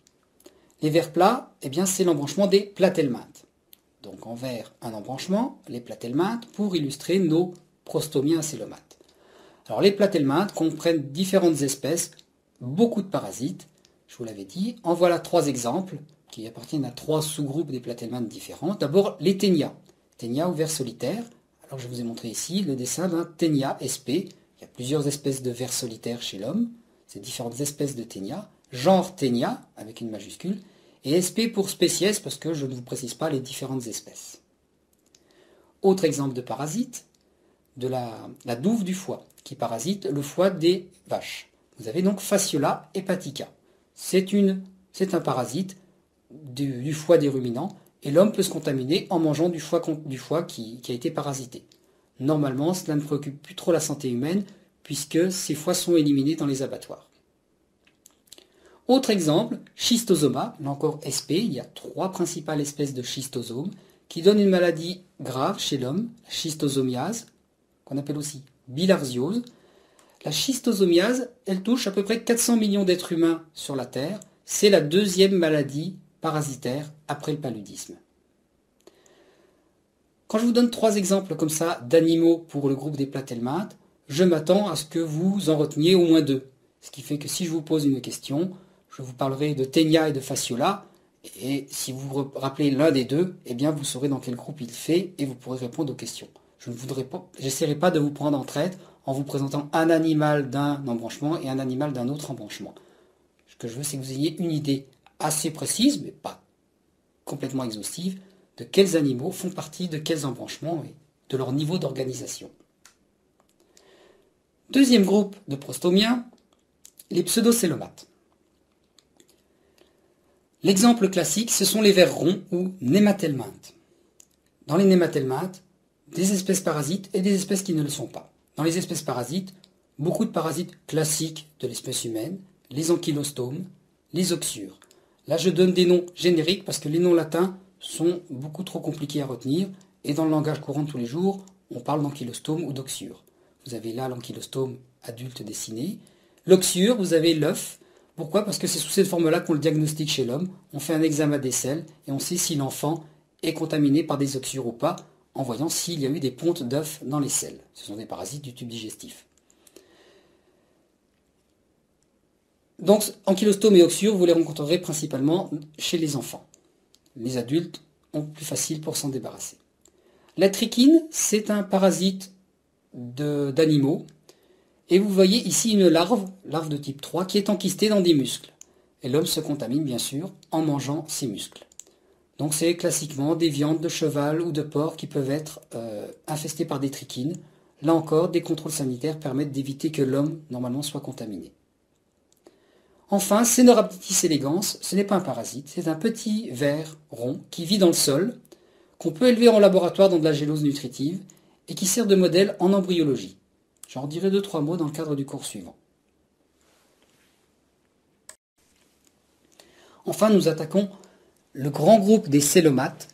Les vers plats, eh bien, c'est l'embranchement des platelmintes. Donc en vers, un embranchement, les platelmintes, pour illustrer nos prostomiens acélomates. Alors les platelmintes comprennent différentes espèces, beaucoup de parasites, je vous l'avais dit. En voilà trois exemples qui appartiennent à trois sous-groupes des platelmintes différents. D'abord les ténias, ténias ou vers solitaires. Alors je vous ai montré ici le dessin d'un ténia sp. Il y a plusieurs espèces de vers solitaires chez l'homme, c'est différentes espèces de ténia, genre ténia avec une majuscule, et sp pour spécies parce que je ne vous précise pas les différentes espèces. Autre exemple de parasite, de la douve du foie, qui parasite le foie des vaches. Vous avez donc Fasciola hepatica. C'est un parasite du foie des ruminants, et l'homme peut se contaminer en mangeant du foie qui a été parasité. Normalement, cela ne préoccupe plus trop la santé humaine, puisque ces foies sont éliminés dans les abattoirs. Autre exemple, schistosoma, là encore SP, il y a trois principales espèces de schistosomes, qui donnent une maladie grave chez l'homme, la schistosomiase, qu'on appelle aussi bilharziose. La schistosomiase, elle touche à peu près 400 millions d'êtres humains sur la Terre. C'est la deuxième maladie parasitaire après le paludisme. Quand je vous donne trois exemples comme ça d'animaux pour le groupe des platelmintes, je m'attends à ce que vous en reteniez au moins deux. Ce qui fait que si je vous pose une question, je vous parlerai de ténia et de fasciola, et si vous vous rappelez l'un des deux, eh bien vous saurez dans quel groupe il fait et vous pourrez répondre aux questions. Je n'essaierai pas de vous prendre en traite en vous présentant un animal d'un embranchement et un animal d'un autre embranchement. Ce que je veux, c'est que vous ayez une idée assez précise, mais pas complètement exhaustive, de quels animaux font partie de quels embranchements et de leur niveau d'organisation. Deuxième groupe de prostomiens, les pseudocélomates. L'exemple classique, ce sont les vers ronds ou nématelmintes. Dans les nématelmintes, des espèces parasites et des espèces qui ne le sont pas. Dans les espèces parasites, beaucoup de parasites classiques de l'espèce humaine, les ankylostomes, les oxyures. Là, je donne des noms génériques parce que les noms latins sont beaucoup trop compliqués à retenir et dans le langage courant de tous les jours, on parle d'ankylostome ou d'oxyure. Vous avez là l'ankylostome adulte dessiné. L'oxyure, vous avez l'œuf. Pourquoi? Parce que c'est sous cette forme-là qu'on le diagnostique chez l'homme. On fait un examen des selles et on sait si l'enfant est contaminé par des oxyures ou pas, en voyant s'il y a eu des pontes d'œufs dans les selles. Ce sont des parasites du tube digestif. Donc, ankylostome et oxyure, vous les rencontrerez principalement chez les enfants. Les adultes ont plus facile pour s'en débarrasser. La trichine, c'est un parasite d'animaux. Et vous voyez ici une larve de type 3, qui est enquistée dans des muscles. Et l'homme se contamine, bien sûr, en mangeant ces muscles. Donc c'est classiquement des viandes de cheval ou de porc qui peuvent être infestées par des trichines. Là encore, des contrôles sanitaires permettent d'éviter que l'homme, normalement, soit contaminé. Enfin, Caenorhabditis elegans, ce n'est pas un parasite, c'est un petit ver rond qui vit dans le sol, qu'on peut élever en laboratoire dans de la gélose nutritive et qui sert de modèle en embryologie. J'en dirai 2-3 mots dans le cadre du cours suivant. Enfin, nous attaquons le grand groupe des célomates,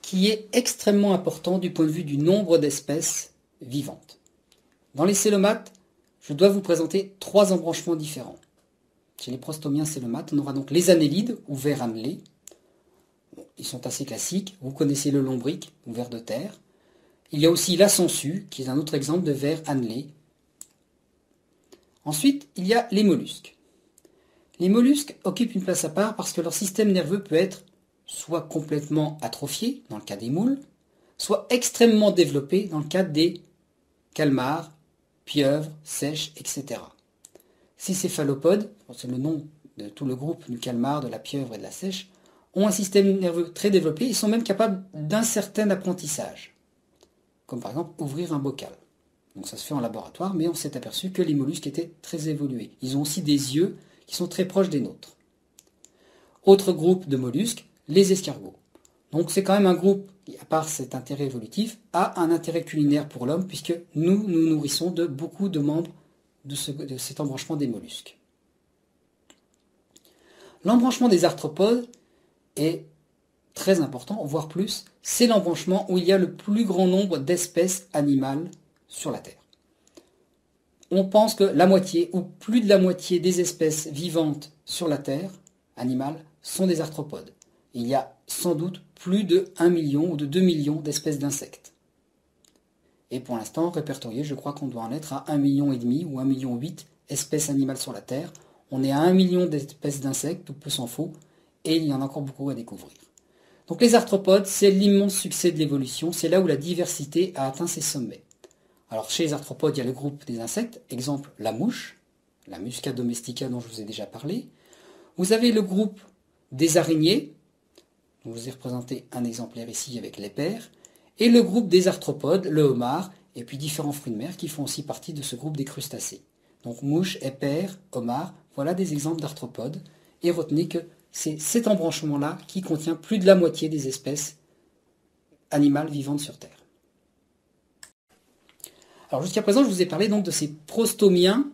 qui est extrêmement important du point de vue du nombre d'espèces vivantes. Dans les célomates, je dois vous présenter 3 embranchements différents. Chez les prostomiens célomates, on aura donc les annélides, ou vers annelés. Ils sont assez classiques, vous connaissez le lombric, ou ver de terre. Il y a aussi la sangsue, qui est un autre exemple de ver annelé. Ensuite, il y a les mollusques. Les mollusques occupent une place à part parce que leur système nerveux peut être soit complètement atrophié, dans le cas des moules, soit extrêmement développé, dans le cas des calmars, pieuvres, seiches, etc. Ces céphalopodes, c'est le nom de tout le groupe du calmar, de la pieuvre et de la seiche, ont un système nerveux très développé, ils sont même capables d'un certain apprentissage, comme par exemple ouvrir un bocal. Donc ça se fait en laboratoire, mais on s'est aperçu que les mollusques étaient très évolués. Ils ont aussi des yeux qui sont très proches des nôtres. Autre groupe de mollusques, les escargots. Donc c'est quand même un groupe qui, à part cet intérêt évolutif, a un intérêt culinaire pour l'homme, puisque nous nous nourrissons de beaucoup de membres de cet embranchement des mollusques. L'embranchement des arthropodes est très important, voire plus, c'est l'embranchement où il y a le plus grand nombre d'espèces animales sur la Terre. On pense que la moitié ou plus de la moitié des espèces vivantes sur la Terre, animales, sont des arthropodes. Il y a sans doute plus de 1 million ou de 2 millions d'espèces d'insectes. Et pour l'instant, répertorié, je crois qu'on doit en être à 1,5 million ou 1,8 million espèces animales sur la Terre. On est à 1 million d'espèces d'insectes, tout peu s'en faut, et il y en a encore beaucoup à découvrir. Donc les arthropodes, c'est l'immense succès de l'évolution, c'est là où la diversité a atteint ses sommets. Alors chez les arthropodes, il y a le groupe des insectes, exemple la mouche, la Musca domestica dont je vous ai déjà parlé. Vous avez le groupe des araignées, je vous ai représenté un exemplaire ici avec l'épère, et le groupe des arthropodes, le homard, et puis différents fruits de mer qui font aussi partie de ce groupe des crustacés. Donc mouche, épère, homard, voilà des exemples d'arthropodes, et retenez que c'est cet embranchement-là qui contient plus de la moitié des espèces animales vivantes sur Terre. Alors jusqu'à présent, je vous ai parlé donc de ces prostomiens,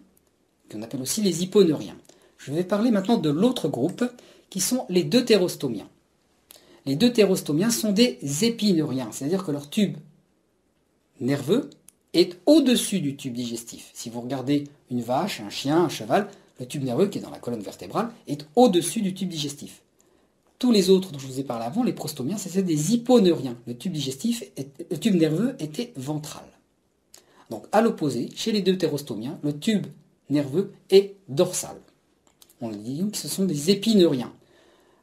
qu'on appelle aussi les hyponeuriens. Je vais parler maintenant de l'autre groupe, qui sont les deutérostomiens. Les deutérostomiens sont des épineuriens, c'est-à-dire que leur tube nerveux est au-dessus du tube digestif. Si vous regardez une vache, un chien, un cheval, le tube nerveux qui est dans la colonne vertébrale est au-dessus du tube digestif. Tous les autres dont je vous ai parlé avant, les prostomiens, c'était des hyponeuriens. Le tube nerveux était ventral. Donc à l'opposé, chez les deutérostomiens, le tube nerveux est dorsal. On dit que ce sont des épineuriens.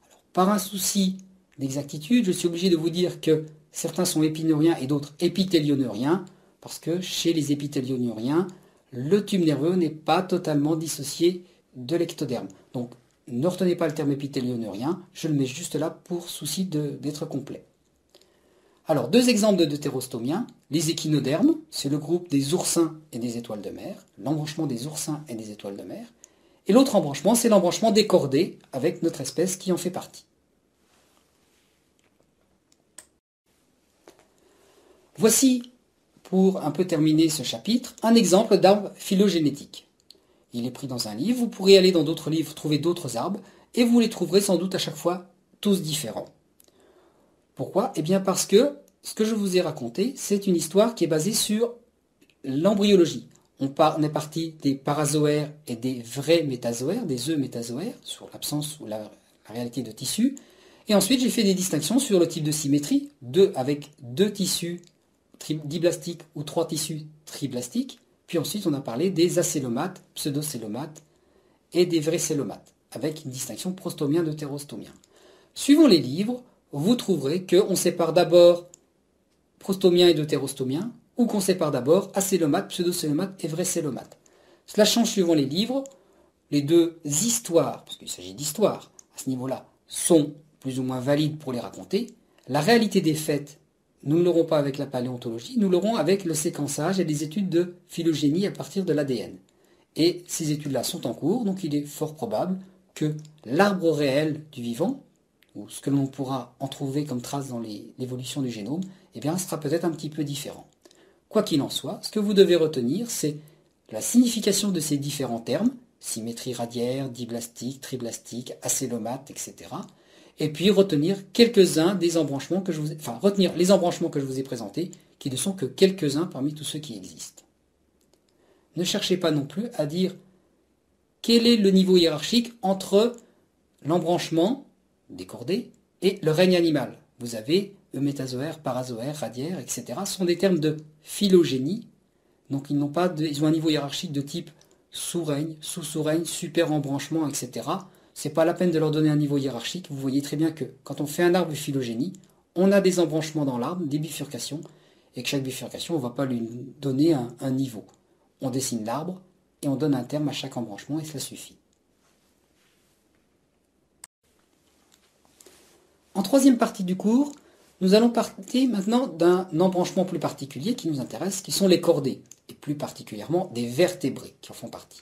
Alors, par un souci d'exactitude, je suis obligé de vous dire que certains sont épineuriens et d'autres épithélioneuriens, parce que chez les épithélioneuriens, le tube nerveux n'est pas totalement dissocié de l'ectoderme. Donc ne retenez pas le terme épithélioneurien, je le mets juste là pour souci d'être complet. Alors, 2 exemples de deutérostomiens. Les échinodermes, c'est le groupe des oursins et des étoiles de mer, l'embranchement des oursins et des étoiles de mer. Et l'autre embranchement, c'est l'embranchement des chordés, avec notre espèce qui en fait partie. Voici, pour un peu terminer ce chapitre, un exemple d'arbre phylogénétique. Il est pris dans un livre, vous pourrez aller dans d'autres livres trouver d'autres arbres, et vous les trouverez sans doute à chaque fois tous différents. Pourquoi? Eh bien parce que ce que je vous ai raconté, c'est une histoire qui est basée sur l'embryologie. On est parti des parazoaires et des vrais métazoaires, des œufs métazoaires, sur l'absence ou la réalité de tissus. Et ensuite, j'ai fait des distinctions sur le type de symétrie, avec deux tissus diblastiques ou trois tissus triblastiques. Puis ensuite, on a parlé des acélomates, pseudocélomates et des vrais célomates, avec une distinction prostomien deutérostomien. Suivant les livres, vous trouverez qu'on sépare d'abord prostomien et deutérostomien, ou qu'on sépare d'abord acélomates, pseudocélomates et vrais célomates. Cela change suivant les livres. Les deux histoires, parce qu'il s'agit d'histoires à ce niveau-là, sont plus ou moins valides pour les raconter. La réalité des faits, nous ne l'aurons pas avec la paléontologie, nous l'aurons avec le séquençage et les études de phylogénie à partir de l'ADN. Et ces études-là sont en cours, donc il est fort probable que l'arbre réel du vivant, ou ce que l'on pourra en trouver comme trace dans l'évolution du génome, eh bien, sera peut-être un petit peu différent. Quoi qu'il en soit, ce que vous devez retenir, c'est la signification de ces différents termes, symétrie radiaire, diblastique, triblastique, acélomate, etc. Et puis retenir quelques-uns des embranchements que je vous ai, enfin, retenir les embranchements que je vous ai présentés, qui ne sont que quelques-uns parmi tous ceux qui existent. Ne cherchez pas non plus à dire quel est le niveau hiérarchique entre l'embranchement des chordés et le règne animal. Vous avez eumétazoaire, parazoaire, radiaire, etc. Ce sont des termes de phylogénie. Donc ils ont un niveau hiérarchique de type sous-règne, sous-sous-règne, super-embranchement, etc. Ce n'est pas la peine de leur donner un niveau hiérarchique. Vous voyez très bien que quand on fait un arbre de phylogénie, on a des embranchements dans l'arbre, des bifurcations, et que chaque bifurcation, on ne va pas lui donner un niveau. On dessine l'arbre et on donne un terme à chaque embranchement et cela suffit. En troisième partie du cours, nous allons parler maintenant d'un embranchement plus particulier qui nous intéresse, qui sont les chordés, et plus particulièrement des vertébrés qui en font partie.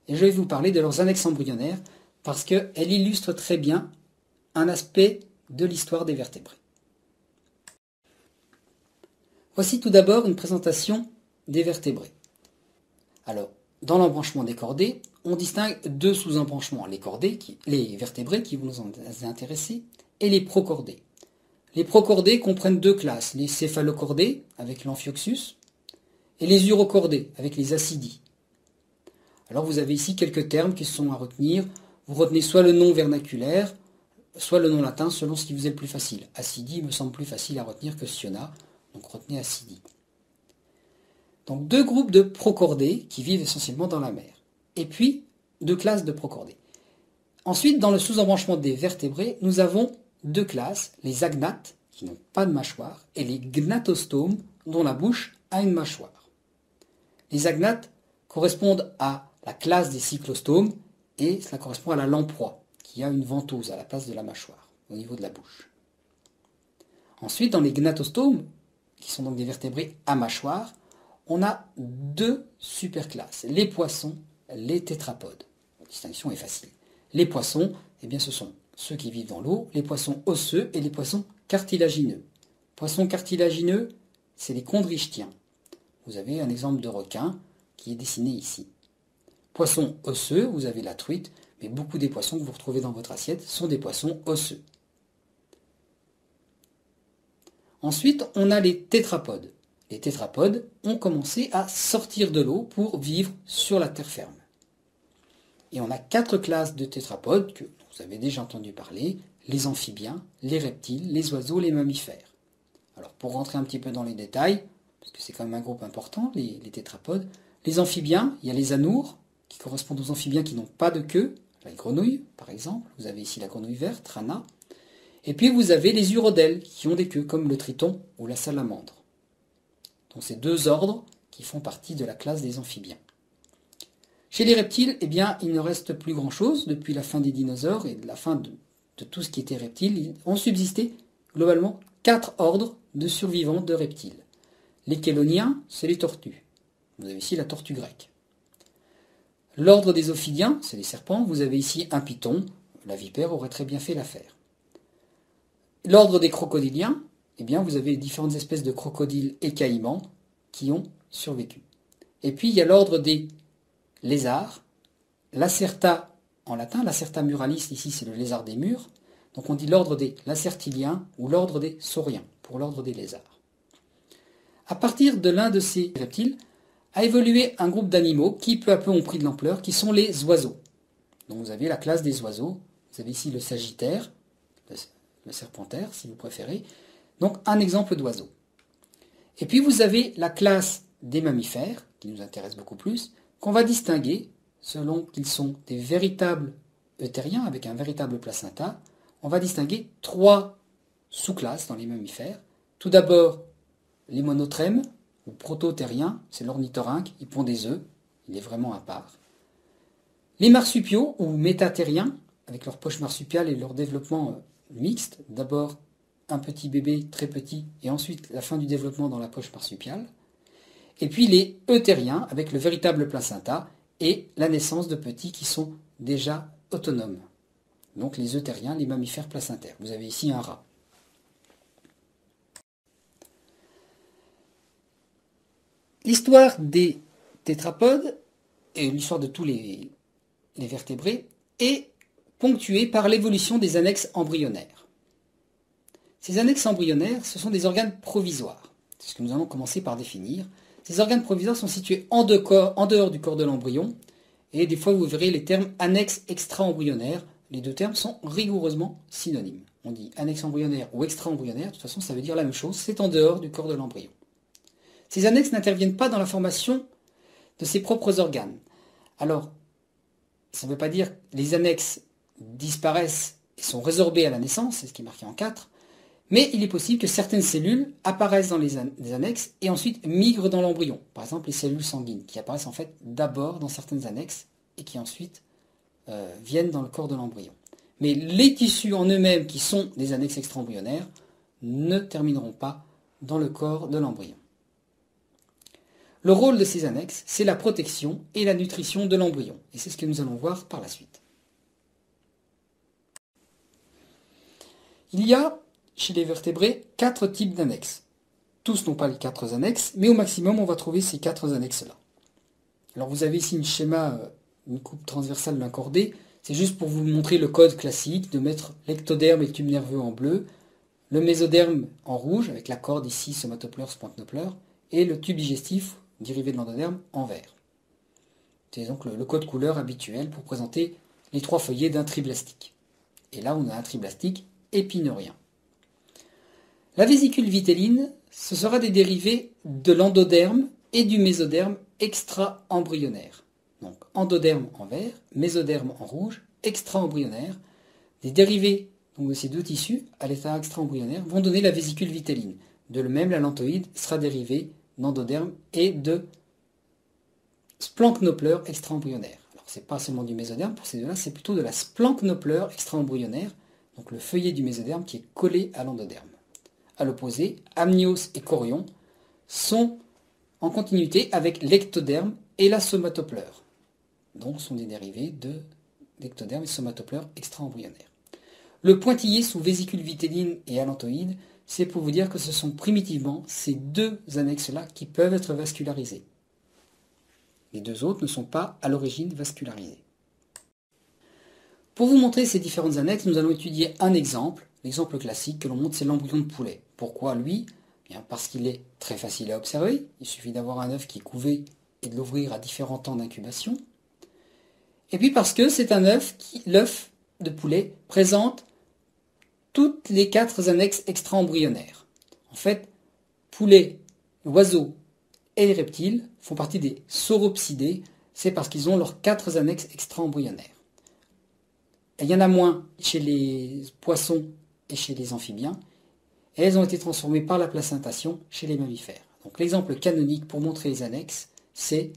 Et je vais vous parler de leurs annexes embryonnaires parce qu'elles illustrent très bien un aspect de l'histoire des vertébrés. Voici tout d'abord une présentation des vertébrés. Alors, dans l'embranchement des chordés, on distingue deux sous-embranchements, les vertébrés qui vont nous intéresser, et les prochordés. Les prochordés comprennent deux classes, les céphalochordés avec l'amphioxus et les urochordés avec les acidies. Alors vous avez ici quelques termes qui sont à retenir. Vous retenez soit le nom vernaculaire, soit le nom latin selon ce qui vous est le plus facile. Acidie me semble plus facile à retenir que Siona, donc retenez acidie. Donc deux groupes de prochordés qui vivent essentiellement dans la mer. Et puis deux classes de prochordés. Ensuite, dans le sous-embranchement des vertébrés, nous avons deux classes, les agnates, qui n'ont pas de mâchoire, et les gnatostomes, dont la bouche a une mâchoire. Les agnates correspondent à la classe des cyclostomes, et cela correspond à la lamproie, qui a une ventouse à la place de la mâchoire, au niveau de la bouche. Ensuite, dans les gnatostomes, qui sont donc des vertébrés à mâchoire, on a deux superclasses, les poissons, les tétrapodes. La distinction est facile. Les poissons, eh bien, ce sont ceux qui vivent dans l'eau, les poissons osseux et les poissons cartilagineux. Poissons cartilagineux, c'est les chondrichtiens. Vous avez un exemple de requin qui est dessiné ici. Poissons osseux, vous avez la truite, mais beaucoup des poissons que vous retrouvez dans votre assiette sont des poissons osseux. Ensuite, on a les tétrapodes. Les tétrapodes ont commencé à sortir de l'eau pour vivre sur la terre ferme. Et on a quatre classes de tétrapodes que vous avez déjà entendu parler, les amphibiens, les reptiles, les oiseaux, les mammifères. Alors pour rentrer un petit peu dans les détails, parce que c'est quand même un groupe important, les tétrapodes, les amphibiens, il y a les anoures, qui correspondent aux amphibiens qui n'ont pas de queue, les grenouilles par exemple, vous avez ici la grenouille verte, Rana, et puis vous avez les urodèles, qui ont des queues, comme le triton ou la salamandre. Donc c'est deux ordres qui font partie de la classe des amphibiens. Chez les reptiles, eh bien, il ne reste plus grand-chose depuis la fin des dinosaures et de la fin de tout ce qui était reptile. Ils ont subsisté globalement 4 ordres de survivants de reptiles. Les chéloniens, c'est les tortues. Vous avez ici la tortue grecque. L'ordre des ophidiens, c'est les serpents. Vous avez ici un python. La vipère aurait très bien fait l'affaire. L'ordre des crocodiliens, eh bien, vous avez différentes espèces de crocodiles et caïmans qui ont survécu. Et puis, il y a l'ordre des lézards. Lacerta, en latin, Lacerta muralis, ici c'est le lézard des murs. Donc on dit l'ordre des lacertiliens ou l'ordre des sauriens, pour l'ordre des lézards. À partir de l'un de ces reptiles, a évolué un groupe d'animaux qui peu à peu ont pris de l'ampleur, qui sont les oiseaux. Donc vous avez la classe des oiseaux. Vous avez ici le sagittaire, le serpentaire si vous préférez. Donc un exemple d'oiseau. Et puis vous avez la classe des mammifères, qui nous intéresse beaucoup plus, qu'on va distinguer selon qu'ils sont des véritables euthériens avec un véritable placenta. On va distinguer 3 sous-classes dans les mammifères. Tout d'abord, les monotrèmes, ou proto-terriens, c'est l'ornithorynque, ils pondent des œufs, il est vraiment à part. Les marsupiaux, ou métatériens, avec leur poche marsupiale et leur développement mixte, d'abord un petit bébé très petit, et ensuite la fin du développement dans la poche marsupiale. Et puis les euthériens, avec le véritable placenta, et la naissance de petits qui sont déjà autonomes. Donc les euthériens, les mammifères placentaires. Vous avez ici un rat. L'histoire des tétrapodes, et l'histoire de tous les vertébrés, est ponctuée par l'évolution des annexes embryonnaires. Ces annexes embryonnaires, ce sont des organes provisoires. C'est ce que nous allons commencer par définir. Ces organes provisoires sont situés en dehors du corps de l'embryon, et des fois vous verrez les termes annexes extra-embryonnaires. Les deux termes sont rigoureusement synonymes. On dit annexe embryonnaire ou extra-embryonnaire, de toute façon ça veut dire la même chose, c'est en dehors du corps de l'embryon. Ces annexes n'interviennent pas dans la formation de ses propres organes. Alors, ça ne veut pas dire que les annexes disparaissent et sont résorbées à la naissance, c'est ce qui est marqué en 4, mais il est possible que certaines cellules apparaissent dans les annexes et ensuite migrent dans l'embryon. Par exemple, les cellules sanguines, qui apparaissent en fait d'abord dans certaines annexes et qui ensuite viennent dans le corps de l'embryon. Mais les tissus en eux-mêmes, qui sont des annexes extra-embryonnaires, ne termineront pas dans le corps de l'embryon. Le rôle de ces annexes, c'est la protection et la nutrition de l'embryon. Et c'est ce que nous allons voir par la suite. Il y a, chez les vertébrés, 4 types d'annexes. Tous n'ont pas les 4 annexes, mais au maximum, on va trouver ces 4 annexes-là. Alors vous avez ici un schéma, une coupe transversale d'un cordé. C'est juste pour vous montrer le code classique de mettre l'ectoderme et le tube nerveux en bleu, le mésoderme en rouge, avec la corde ici, somatopleur, spontnopleur, et le tube digestif, dérivé de l'endoderme, en vert. C'est donc le code couleur habituel pour présenter les 3 feuillets d'un triblastique. Et là, on a un triblastique épineurien. La vésicule vitelline, ce sera des dérivés de l'endoderme et du mésoderme extra-embryonnaire. Donc endoderme en vert, mésoderme en rouge, extra-embryonnaire. Des dérivés donc, de ces 2 tissus à l'état extra-embryonnaire vont donner la vésicule vitelline. De même, la lantoïde sera dérivée d'endoderme et de splancnopleur extra-embryonnaire. Alors c'est pas seulement du mésoderme pour ces deux-là, c'est plutôt de la splancnopleur extra-embryonnaire, donc le feuillet du mésoderme qui est collé à l'endoderme. À l'opposé, amnios et chorion sont en continuité avec l'ectoderme et la somatopleur. Donc sont des dérivés de l'ectoderme et somatopleur extra-embryonnaire. Le pointillé sous vésicule vitelline et allantoïde, c'est pour vous dire que ce sont primitivement ces 2 annexes-là qui peuvent être vascularisées. Les 2 autres ne sont pas à l'origine vascularisées. Pour vous montrer ces différentes annexes, nous allons étudier un exemple. L'exemple classique que l'on montre, c'est l'embryon de poulet. Pourquoi lui ? Bien parce qu'il est très facile à observer. Il suffit d'avoir un œuf qui est couvé et de l'ouvrir à différents temps d'incubation. Et puis parce que c'est un œuf l'œuf de poulet présente toutes les 4 annexes extra-embryonnaires. En fait, poulet, oiseaux et les reptiles font partie des sauropsidés, c'est parce qu'ils ont leurs 4 annexes extra-embryonnaires. Il y en a moins chez les poissons et chez les amphibiens, et elles ont été transformées par la placentation chez les mammifères. Donc l'exemple canonique pour montrer les annexes, c'est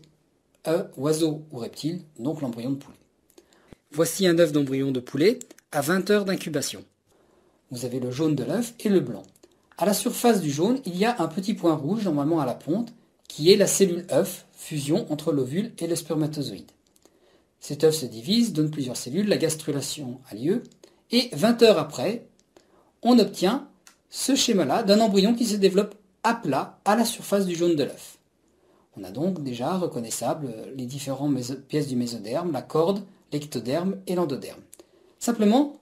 oiseau ou reptile, donc l'embryon de poulet. Voici un œuf d'embryon de poulet à 20 heures d'incubation. Vous avez le jaune de l'œuf et le blanc. À la surface du jaune, il y a un petit point rouge, normalement à la ponte, qui est la cellule œuf, fusion entre l'ovule et le spermatozoïde. Cet œuf se divise, donne plusieurs cellules, la gastrulation a lieu, et 20 heures après, on obtient ce schéma-là d'un embryon qui se développe à plat à la surface du jaune de l'œuf. On a donc déjà reconnaissable les différentes pièces du mésoderme, la corde, l'ectoderme et l'endoderme. Simplement,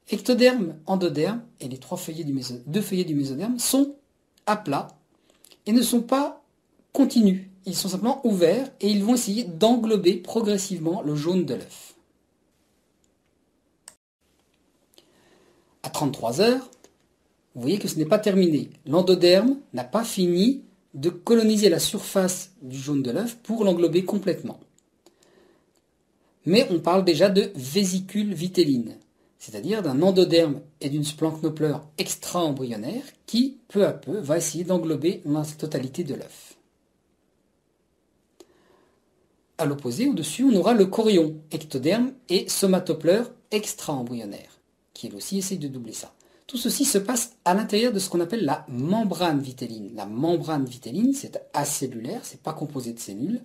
ectoderme, endoderme et les deux feuillets du mésoderme sont à plat et ne sont pas continus. Ils sont simplement ouverts et ils vont essayer d'englober progressivement le jaune de l'œuf. À 33 heures, vous voyez que ce n'est pas terminé. L'endoderme n'a pas fini de coloniser la surface du jaune de l'œuf pour l'englober complètement. Mais on parle déjà de vésicule vitelline, c'est-à-dire d'un endoderme et d'une splanchnopleure extra-embryonnaire qui, peu à peu, va essayer d'englober la totalité de l'œuf. À l'opposé, au-dessus, on aura le chorion, ectoderme et somatopleure extra-embryonnaire, qui elle aussi essaye de doubler ça. Tout ceci se passe à l'intérieur de ce qu'on appelle la membrane vitelline. La membrane vitelline, c'est acellulaire, c'est pas composé de cellules,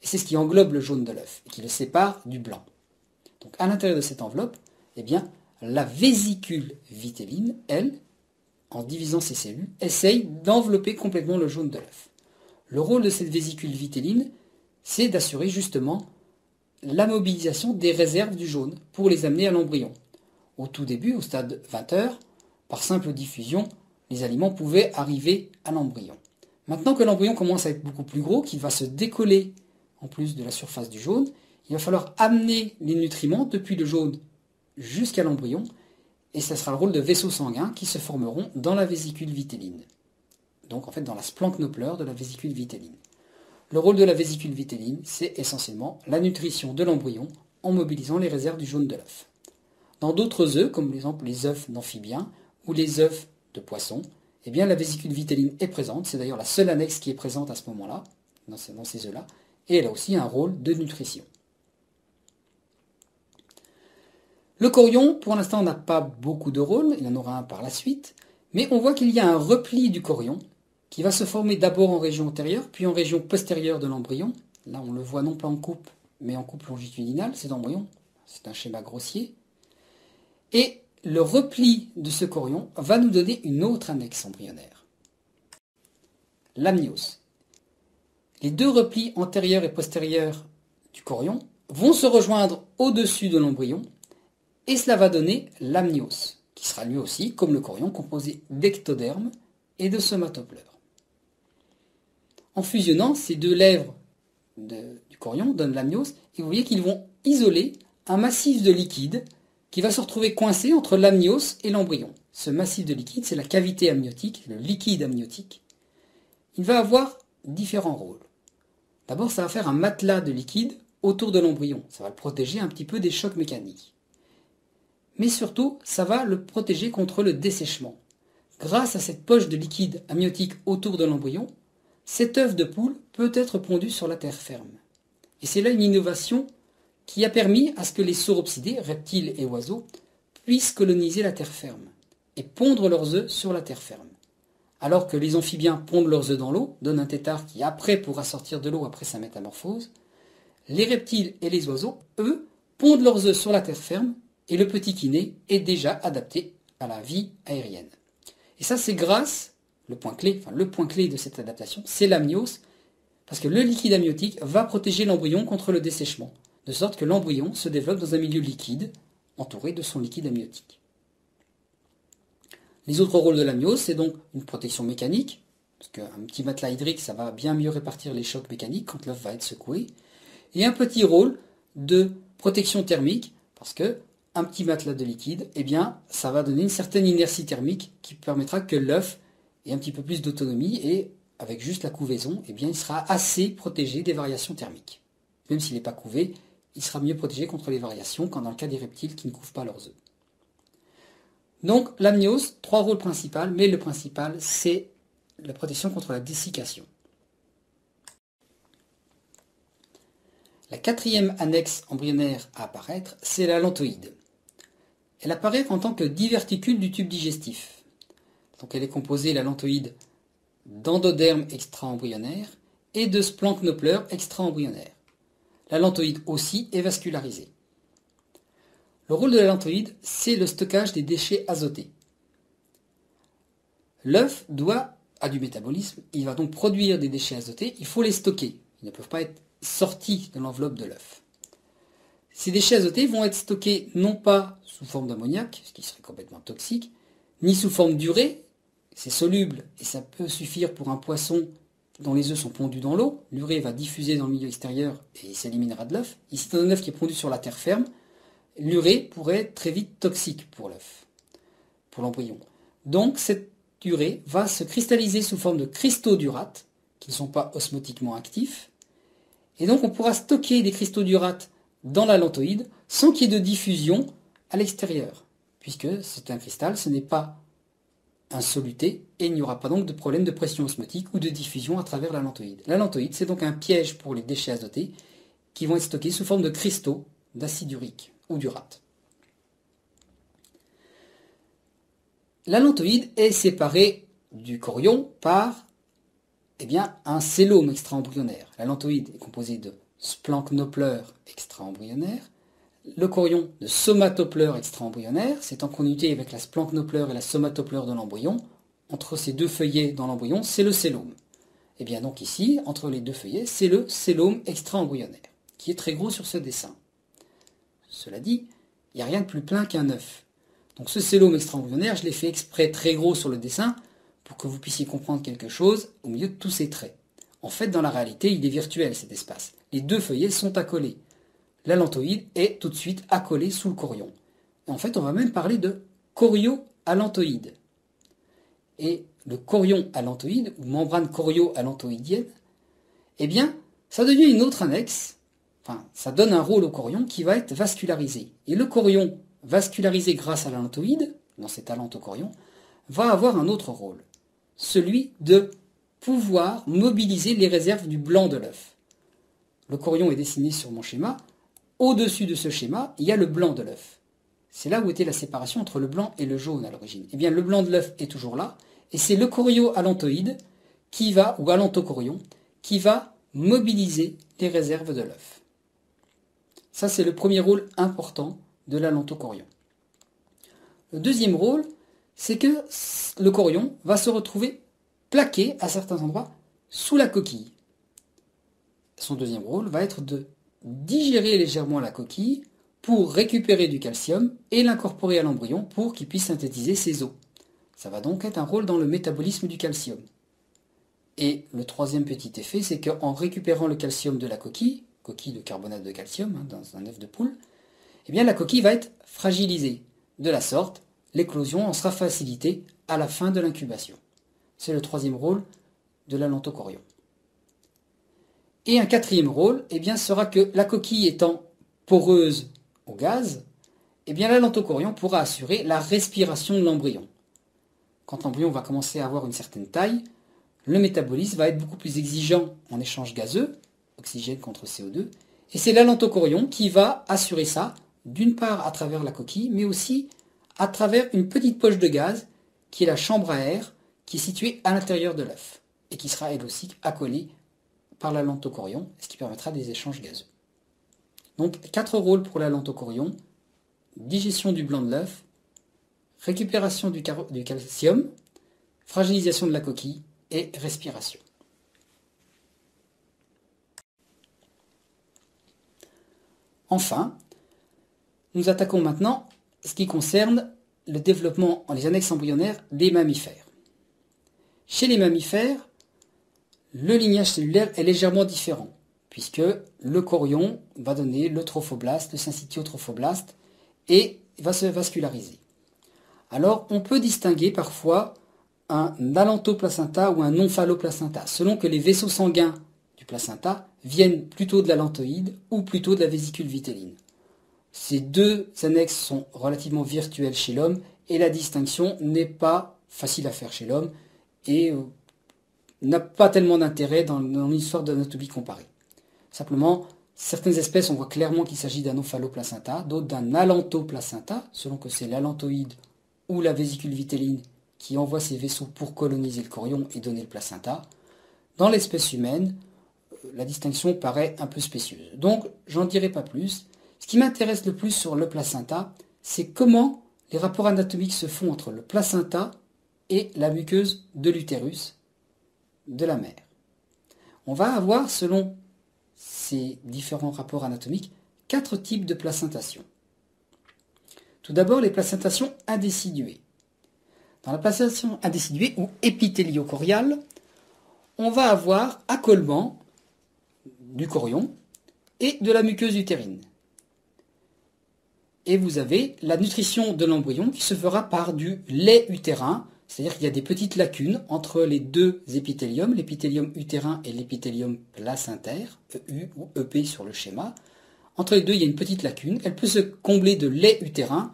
et c'est ce qui englobe le jaune de l'œuf, et qui le sépare du blanc. Donc à l'intérieur de cette enveloppe, eh bien, la vésicule vitelline, elle, en divisant ses cellules, essaye d'envelopper complètement le jaune de l'œuf. Le rôle de cette vésicule vitelline, c'est d'assurer justement la mobilisation des réserves du jaune pour les amener à l'embryon. Au tout début, au stade 20 heures, par simple diffusion, les aliments pouvaient arriver à l'embryon. Maintenant que l'embryon commence à être beaucoup plus gros, qu'il va se décoller en plus de la surface du jaune, il va falloir amener les nutriments depuis le jaune jusqu'à l'embryon, et ce sera le rôle de vaisseaux sanguins qui se formeront dans la vésicule vitelline. Donc en fait dans la splanchnopleure de la vésicule vitelline. Le rôle de la vésicule vitelline, c'est essentiellement la nutrition de l'embryon en mobilisant les réserves du jaune de l'œuf. Dans d'autres œufs, comme par exemple les œufs d'amphibiens ou les œufs de poissons, eh bien la vésicule vitelline est présente, c'est d'ailleurs la seule annexe qui est présente à ce moment-là, dans ces œufs-là, et elle a aussi un rôle de nutrition. Le chorion, pour l'instant, n'a pas beaucoup de rôle, il y en aura un par la suite, mais on voit qu'il y a un repli du chorion qui va se former d'abord en région antérieure, puis en région postérieure de l'embryon. Là, on le voit non pas en coupe, mais en coupe longitudinale, cet embryon. C'est un schéma grossier. Et le repli de ce chorion va nous donner une autre annexe embryonnaire, l'amnios. Les deux replis antérieurs et postérieurs du chorion vont se rejoindre au-dessus de l'embryon, et cela va donner l'amnios, qui sera lui aussi, comme le chorion, composé d'ectoderme et de somatopleure. En fusionnant, ces deux lèvres du chorion donnent l'amnios, et vous voyez qu'ils vont isoler un massif de liquide qui va se retrouver coincé entre l'amnios et l'embryon. Ce massif de liquide, c'est la cavité amniotique, le liquide amniotique. Il va avoir différents rôles. D'abord, ça va faire un matelas de liquide autour de l'embryon. Ça va le protéger un petit peu des chocs mécaniques. Mais surtout, ça va le protéger contre le dessèchement. Grâce à cette poche de liquide amniotique autour de l'embryon, cet œuf de poule peut être pondu sur la terre ferme. Et c'est là une innovation qui a permis à ce que les sauropsidés, reptiles et oiseaux, puissent coloniser la terre ferme et pondre leurs œufs sur la terre ferme. Alors que les amphibiens pondent leurs œufs dans l'eau, donnent un tétard qui après pourra sortir de l'eau après sa métamorphose, les reptiles et les oiseaux, eux, pondent leurs œufs sur la terre ferme et le petit qui naît est déjà adapté à la vie aérienne. Et ça, c'est grâce, le point clé de cette adaptation, c'est l'amnios, parce que le liquide amniotique va protéger l'embryon contre le dessèchement, de sorte que l'embryon se développe dans un milieu liquide, entouré de son liquide amniotique. Les autres rôles de l'amnios, c'est donc une protection mécanique, parce qu'un petit matelas hydrique, ça va bien mieux répartir les chocs mécaniques quand l'œuf va être secoué, et un petit rôle de protection thermique, parce que un petit matelas de liquide, eh bien, ça va donner une certaine inertie thermique qui permettra que l'œuf ait un petit peu plus d'autonomie et avec juste la couvaison, eh bien, il sera assez protégé des variations thermiques. Même s'il n'est pas couvé, il sera mieux protégé contre les variations qu'en dans le cas des reptiles qui ne couvent pas leurs œufs. Donc, l'amnios, 3 rôles principaux, mais le principal, c'est la protection contre la dessiccation. La 4e annexe embryonnaire à apparaître, c'est la lantoïde. Elle apparaît en tant que diverticule du tube digestif. Donc elle est composée, la lantoïde, d'endoderme extra-embryonnaire et de splanchnopleure extra-embryonnaire. L'allantoïde aussi est vascularisé. Le rôle de l'allantoïde, c'est le stockage des déchets azotés. L'œuf a du métabolisme, il va donc produire des déchets azotés, il faut les stocker. Ils ne peuvent pas être sortis de l'enveloppe de l'œuf. Ces déchets azotés vont être stockés non pas sous forme d'ammoniac, ce qui serait complètement toxique, ni sous forme d'urée, c'est soluble et ça peut suffire pour un poisson dont les œufs sont pondus dans l'eau. L'urée va diffuser dans le milieu extérieur et s'éliminera de l'œuf. Ici, dans un œuf qui est pondu sur la terre ferme, l'urée pourrait être très vite toxique pour l'œuf, pour l'embryon. Donc cette urée va se cristalliser sous forme de cristaux d'urate, qui ne sont pas osmotiquement actifs. Et donc on pourra stocker des cristaux d'urate dans l'allantoïde sans qu'il y ait de diffusion à l'extérieur. Puisque c'est un cristal, ce n'est pas un soluté, et il n'y aura pas donc de problème de pression osmotique ou de diffusion à travers l'allantoïde. L'allantoïde, c'est donc un piège pour les déchets azotés qui vont être stockés sous forme de cristaux d'acide urique ou d'urate. L'allantoïde est séparé du chorion par un cellome extra-embryonnaire. L'allantoïde est composé de splanchnopleure extra-embryonnaire, le chorion de somatopleure extra-embryonnaire, c'est en continuité avec la splanchnopleure et la somatopleure de l'embryon. Entre ces deux feuillets dans l'embryon, c'est le cellome. Et bien donc ici, entre les deux feuillets, c'est le cellome extra-embryonnaire, qui est très gros sur ce dessin. Cela dit, il n'y a rien de plus plein qu'un œuf. Donc ce cellome extra-embryonnaire, je l'ai fait exprès très gros sur le dessin pour que vous puissiez comprendre quelque chose au milieu de tous ces traits. En fait, dans la réalité, il est virtuel cet espace. Les deux feuillets sont accolés. L'allantoïde est tout de suite accolé sous le chorion. Et en fait, on va même parler de chorio-allantoïde. Et le chorion-allantoïde, ou membrane chorio-allantoïdienne, eh bien, ça devient une autre annexe, ça donne un rôle au chorion qui va être vascularisé. Et le chorion, vascularisé grâce à l'allantoïde, dans cet allantochorion, va avoir un autre rôle, celui de pouvoir mobiliser les réserves du blanc de l'œuf. Le chorion est dessiné sur mon schéma. Au-dessus de ce schéma, il y a le blanc de l'œuf. C'est là où était la séparation entre le blanc et le jaune à l'origine. Eh bien, le blanc de l'œuf est toujours là, et c'est le chorio-allantoïde ou allantochorion, qui va mobiliser les réserves de l'œuf. Ça, c'est le premier rôle important de l'allantochorion. Le deuxième rôle, c'est que le chorion va se retrouver plaqué à certains endroits sous la coquille. Son deuxième rôle va être de digérer légèrement la coquille pour récupérer du calcium et l'incorporer à l'embryon pour qu'il puisse synthétiser ses os. Ça va donc être un rôle dans le métabolisme du calcium. Et le troisième petit effet, c'est qu'en récupérant le calcium de la coquille de carbonate de calcium dans un œuf de poule, eh bien la coquille va être fragilisée. De la sorte, l'éclosion en sera facilitée à la fin de l'incubation. C'est le troisième rôle de l'allantochorion. Et un quatrième rôle, sera que la coquille étant poreuse au gaz, l'allantochorion pourra assurer la respiration de l'embryon. Quand l'embryon va commencer à avoir une certaine taille, le métabolisme va être beaucoup plus exigeant en échange gazeux, oxygène contre CO2, et c'est l'allantochorion qui va assurer ça, d'une part à travers la coquille, mais aussi à travers une petite poche de gaz, qui est la chambre à air, qui est située à l'intérieur de l'œuf, et qui sera elle aussi accolée par l'allantochorion, ce qui permettra des échanges gazeux. Donc 4 rôles pour l'allantochorion: digestion du blanc de l'œuf, récupération du calcium, fragilisation de la coquille et respiration. Enfin, nous attaquons maintenant ce qui concerne le développement en les annexes embryonnaires des mammifères. Chez les mammifères, le lignage cellulaire est légèrement différent, puisque le chorion va donner le trophoblaste, le syncytiotrophoblaste, et va se vasculariser. Alors, on peut distinguer parfois un allantoplacenta ou un omphaloplacenta, selon que les vaisseaux sanguins du placenta viennent plutôt de l'allantoïde ou plutôt de la vésicule vitelline. Ces deux annexes sont relativement virtuelles chez l'homme, et la distinction n'est pas facile à faire chez l'homme, et n'a pas tellement d'intérêt dans l'histoire de l'anatomie comparée. Simplement, certaines espèces, on voit clairement qu'il s'agit d'un omphaloplacenta, d'autres d'un allantoplacenta, selon que c'est l'allantoïde ou la vésicule vitelline qui envoie ses vaisseaux pour coloniser le chorion et donner le placenta. Dans l'espèce humaine, la distinction paraît un peu spécieuse. Donc, j'en dirai pas plus. Ce qui m'intéresse le plus sur le placenta, c'est comment les rapports anatomiques se font entre le placenta et la muqueuse de l'utérus de la mère. On va avoir, selon ces différents rapports anatomiques, 4 types de placentation. Tout d'abord, les placentations indéciduées. Dans la placentation indéciduée ou épithélio-choriale, on va avoir accolement du chorion et de la muqueuse utérine. Et vous avez la nutrition de l'embryon qui se fera par du lait utérin, c'est-à-dire qu'il y a des petites lacunes entre les deux épithéliums, l'épithélium utérin et l'épithélium placentaire, EU ou EP sur le schéma. Entre les deux, il y a une petite lacune. Elle peut se combler de lait utérin,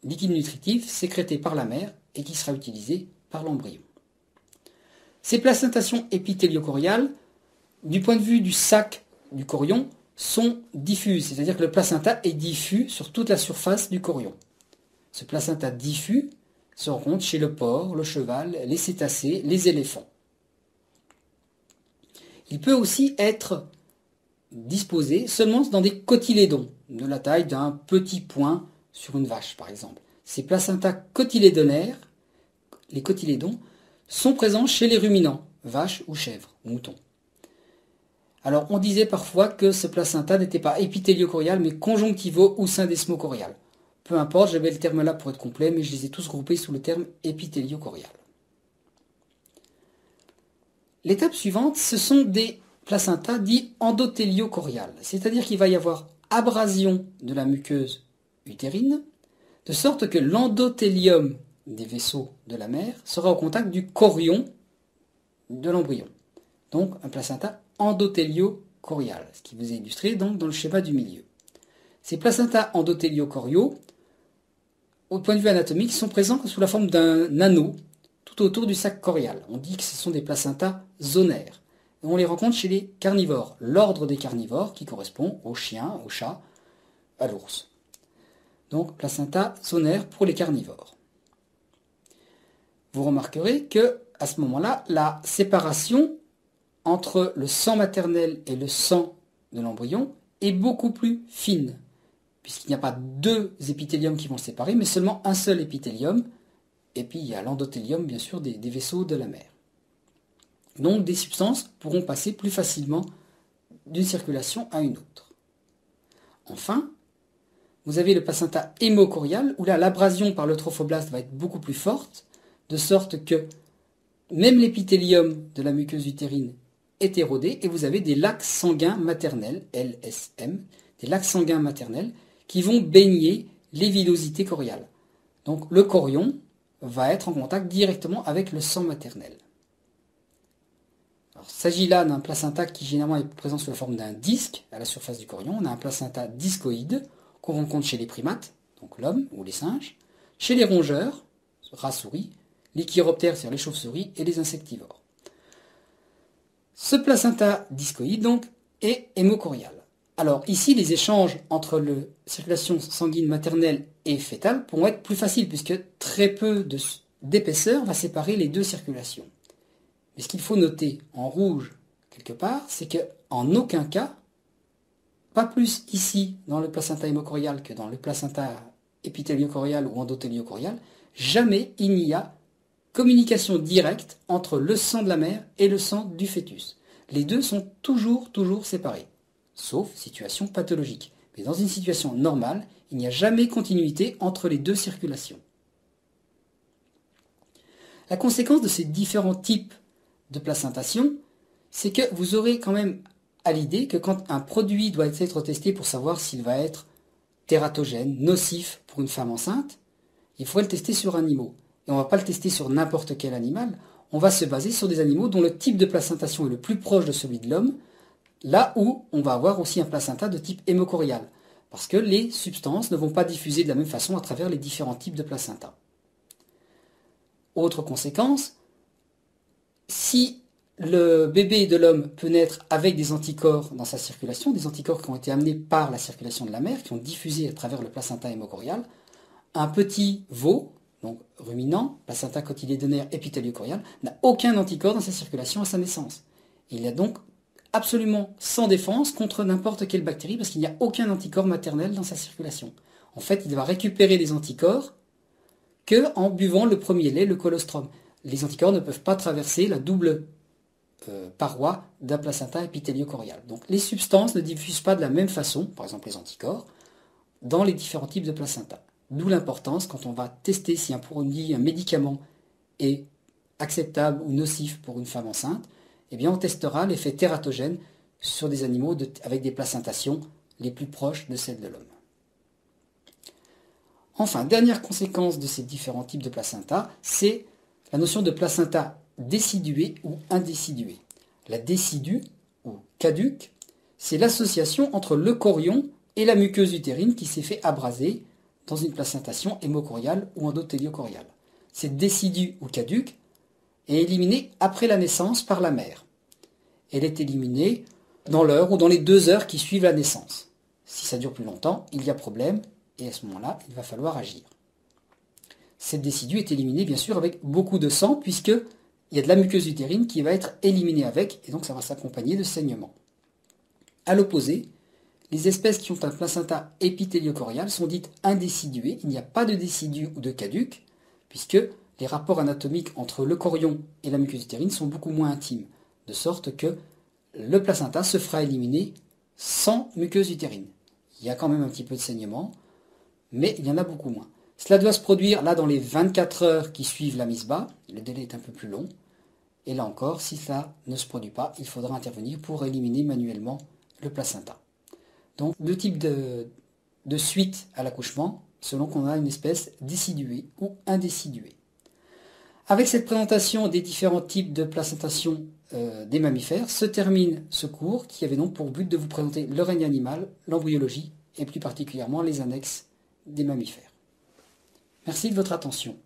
liquide nutritif, sécrété par la mère et qui sera utilisé par l'embryon. Ces placentations épithélio-choriales, du point de vue du sac du chorion, sont diffuses, c'est-à-dire que le placenta est diffus sur toute la surface du chorion. Ce placenta diffus se rencontre chez le porc, le cheval, les cétacés, les éléphants. Il peut aussi être disposé seulement dans des cotylédons, de la taille d'un petit point sur une vache par exemple. Ces placentas cotylédonaires, les cotylédons, sont présents chez les ruminants, vaches ou chèvres, moutons. Alors on disait parfois que ce placenta n'était pas épithélio-chorial mais conjonctivo ou syndesmo-chorial. Peu importe, j'avais le terme là pour être complet, mais je les ai tous groupés sous le terme épithélio-chorial. L'étape suivante, ce sont des placentas dits endothéliocoriales, c'est-à-dire qu'il va y avoir abrasion de la muqueuse utérine, de sorte que l'endothélium des vaisseaux de la mère sera au contact du chorion de l'embryon. Donc un placenta endothéliocorial, ce qui vous est illustré donc dans le schéma du milieu. Ces placentas endothéliochoriaux, au point de vue anatomique, sont présents sous la forme d'un anneau tout autour du sac chorial. On dit que ce sont des placentas zonaires. Et on les rencontre chez les carnivores, l'ordre des carnivores qui correspond aux chiens, aux chats, à l'ours. Donc placenta zonaire pour les carnivores. Vous remarquerez que à ce moment-là, la séparation entre le sang maternel et le sang de l'embryon est beaucoup plus fine, puisqu'il n'y a pas deux épithéliums qui vont le séparer, mais seulement un seul épithélium, et puis il y a l'endothélium, bien sûr, des vaisseaux de la mère. Donc des substances pourront passer plus facilement d'une circulation à une autre. Enfin, vous avez le placenta hémochorial, où là l'abrasion par le trophoblaste va être beaucoup plus forte, de sorte que même l'épithélium de la muqueuse utérine est érodé, et vous avez des lacs sanguins maternels, LSM, des lacs sanguins maternels, qui vont baigner les villosités choriales. Donc le chorion va être en contact directement avec le sang maternel. Il s'agit là d'un placenta qui généralement est présent sous la forme d'un disque à la surface du chorion. On a un placenta discoïde qu'on rencontre chez les primates, donc l'homme ou les singes, chez les rongeurs, rats-souris, les chiroptères, c'est-à-dire les chauves-souris, et les insectivores. Ce placenta discoïde donc est hémochorial. Alors ici, les échanges entre la circulation sanguine maternelle et fétale pourront être plus faciles puisque très peu d'épaisseur va séparer les deux circulations. Mais ce qu'il faut noter en rouge quelque part, c'est qu'en aucun cas, pas plus ici dans le placenta hémochorial que dans le placenta épithéliochorial ou endothéliocorial, jamais il n'y a communication directe entre le sang de la mère et le sang du fœtus. Les deux sont toujours séparés, sauf situation pathologique. Mais dans une situation normale, il n'y a jamais continuité entre les deux circulations. La conséquence de ces différents types de placentation, c'est que vous aurez quand même à l'idée que quand un produit doit être testé pour savoir s'il va être tératogène, nocif pour une femme enceinte, il faudrait le tester sur animaux. Et on ne va pas le tester sur n'importe quel animal, on va se baser sur des animaux dont le type de placentation est le plus proche de celui de l'homme, là où on va avoir aussi un placenta de type hémochorial, parce que les substances ne vont pas diffuser de la même façon à travers les différents types de placenta. Autre conséquence, si le bébé de l'homme peut naître avec des anticorps dans sa circulation, des anticorps qui ont été amenés par la circulation de la mère, qui ont diffusé à travers le placenta hémochorial, un petit veau, donc ruminant, placenta cotylédonaire épithéliochorial, n'a aucun anticorps dans sa circulation à sa naissance. Il a donc absolument sans défense contre n'importe quelle bactérie parce qu'il n'y a aucun anticorps maternel dans sa circulation. En fait, il va récupérer les anticorps que en buvant le premier lait, le colostrum. Les anticorps ne peuvent pas traverser la double paroi d'un placenta épithélio-chorial. Donc les substances ne diffusent pas de la même façon, par exemple les anticorps, dans les différents types de placenta. D'où l'importance, quand on va tester si un médicament est acceptable ou nocif pour une femme enceinte, eh bien on testera l'effet tératogène sur des animaux avec des placentations les plus proches de celles de l'homme. Enfin, dernière conséquence de ces différents types de placenta, c'est la notion de placenta décidué ou indécidué. La décidue ou caduque, c'est l'association entre le chorion et la muqueuse utérine qui s'est fait abraser dans une placentation hémochoriale ou endothéliocoriale. Cette décidue ou caduque est éliminée après la naissance par la mère. Elle est éliminée dans l'heure ou dans les 2 heures qui suivent la naissance. Si ça dure plus longtemps, il y a problème et à ce moment-là, il va falloir agir. Cette décidue est éliminée bien sûr avec beaucoup de sang puisqu'il y a de la muqueuse utérine qui va être éliminée avec et donc ça va s'accompagner de saignements. A l'opposé, les espèces qui ont un placenta épithélio-chorial sont dites indéciduées. Il n'y a pas de décidue ou de caduc puisque les rapports anatomiques entre le chorion et la muqueuse utérine sont beaucoup moins intimes, de sorte que le placenta se fera éliminer sans muqueuse utérine. Il y a quand même un petit peu de saignement, mais il y en a beaucoup moins. Cela doit se produire là dans les 24 heures qui suivent la mise bas, le délai est un peu plus long, et là encore, si cela ne se produit pas, il faudra intervenir pour éliminer manuellement le placenta. Donc 2 types de suite à l'accouchement, selon qu'on a une espèce déciduée ou indéciduée. Avec cette présentation des différents types de placentation des mammifères, se termine ce cours qui avait donc pour but de vous présenter le règne animal, l'embryologie et plus particulièrement les annexes des mammifères. Merci de votre attention.